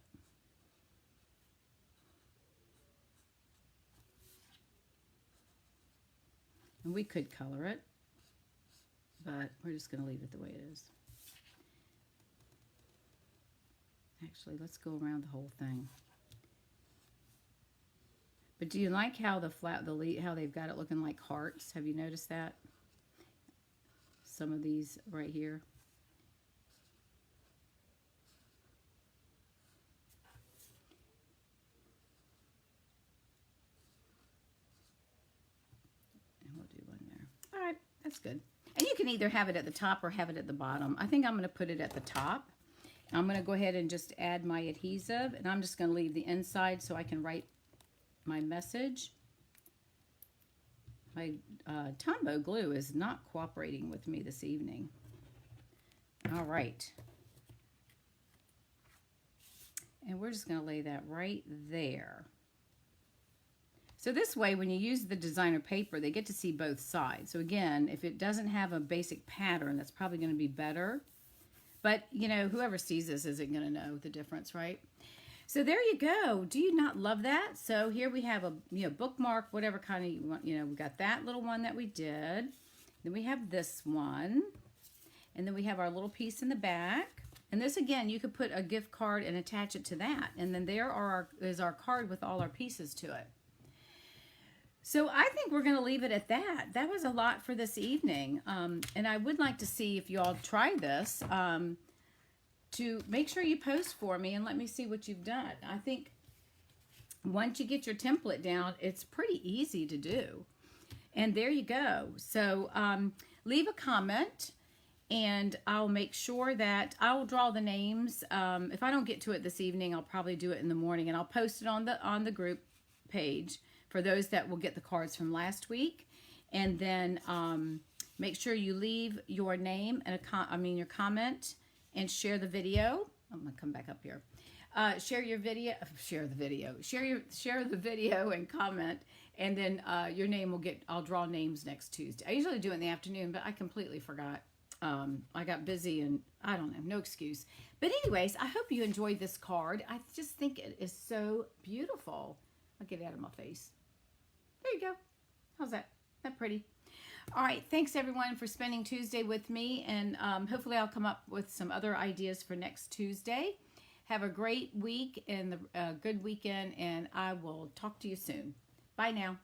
And we could color it, but we're just going to leave it the way it is. Actually, let's go around the whole thing. But do you like how how they've got it looking like hearts? Have you noticed that? Some of these right here. And we'll do one there. All right, that's good. And you can either have it at the top or have it at the bottom. I think I'm going to put it at the top. I'm going to go ahead and just add my adhesive, and I'm just going to leave the inside so I can write my message. My Tombow glue is not cooperating with me this evening. All right. And we're just going to lay that right there. So this way, when you use the designer paper, they get to see both sides. So again, if it doesn't have a basic pattern, that's probably going to be better. But, you know, whoever sees this isn't going to know the difference, right? So there you go. Do you not love that? So here we have a bookmark, whatever kind of you want. You know, we got that little one that we did. Then we have this one. And then we have our little piece in the back. And this, again, you could put a gift card and attach it to that. And then there is our card with all our pieces to it. So I think we're going to leave it at that. That was a lot for this evening. And I would like to see if you all try this. To make sure you post for me and let me see what you've done. I think once you get your template down, it's pretty easy to do. And there you go. So leave a comment, and I'll make sure that I'll draw the names. If I don't get to it this evening, I'll probably do it in the morning, and I'll post it on the group page for those that will get the cards from last week. And then Make sure you leave your name and your comment, and share the video. I'm gonna come back up here. Share the video and comment, and then your name will get. I'll draw names next Tuesday. I usually do it in the afternoon, but I completely forgot. I got busy and I don't know, no excuse. But anyways, I hope you enjoyed this card. I just think it is so beautiful. I'll get it out of my face. There you go. How's that? Isn't that pretty? All right. Thanks everyone for spending Tuesday with me. And hopefully I'll come up with some other ideas for next Tuesday. Have a great week and a good weekend. And I will talk to you soon. Bye now.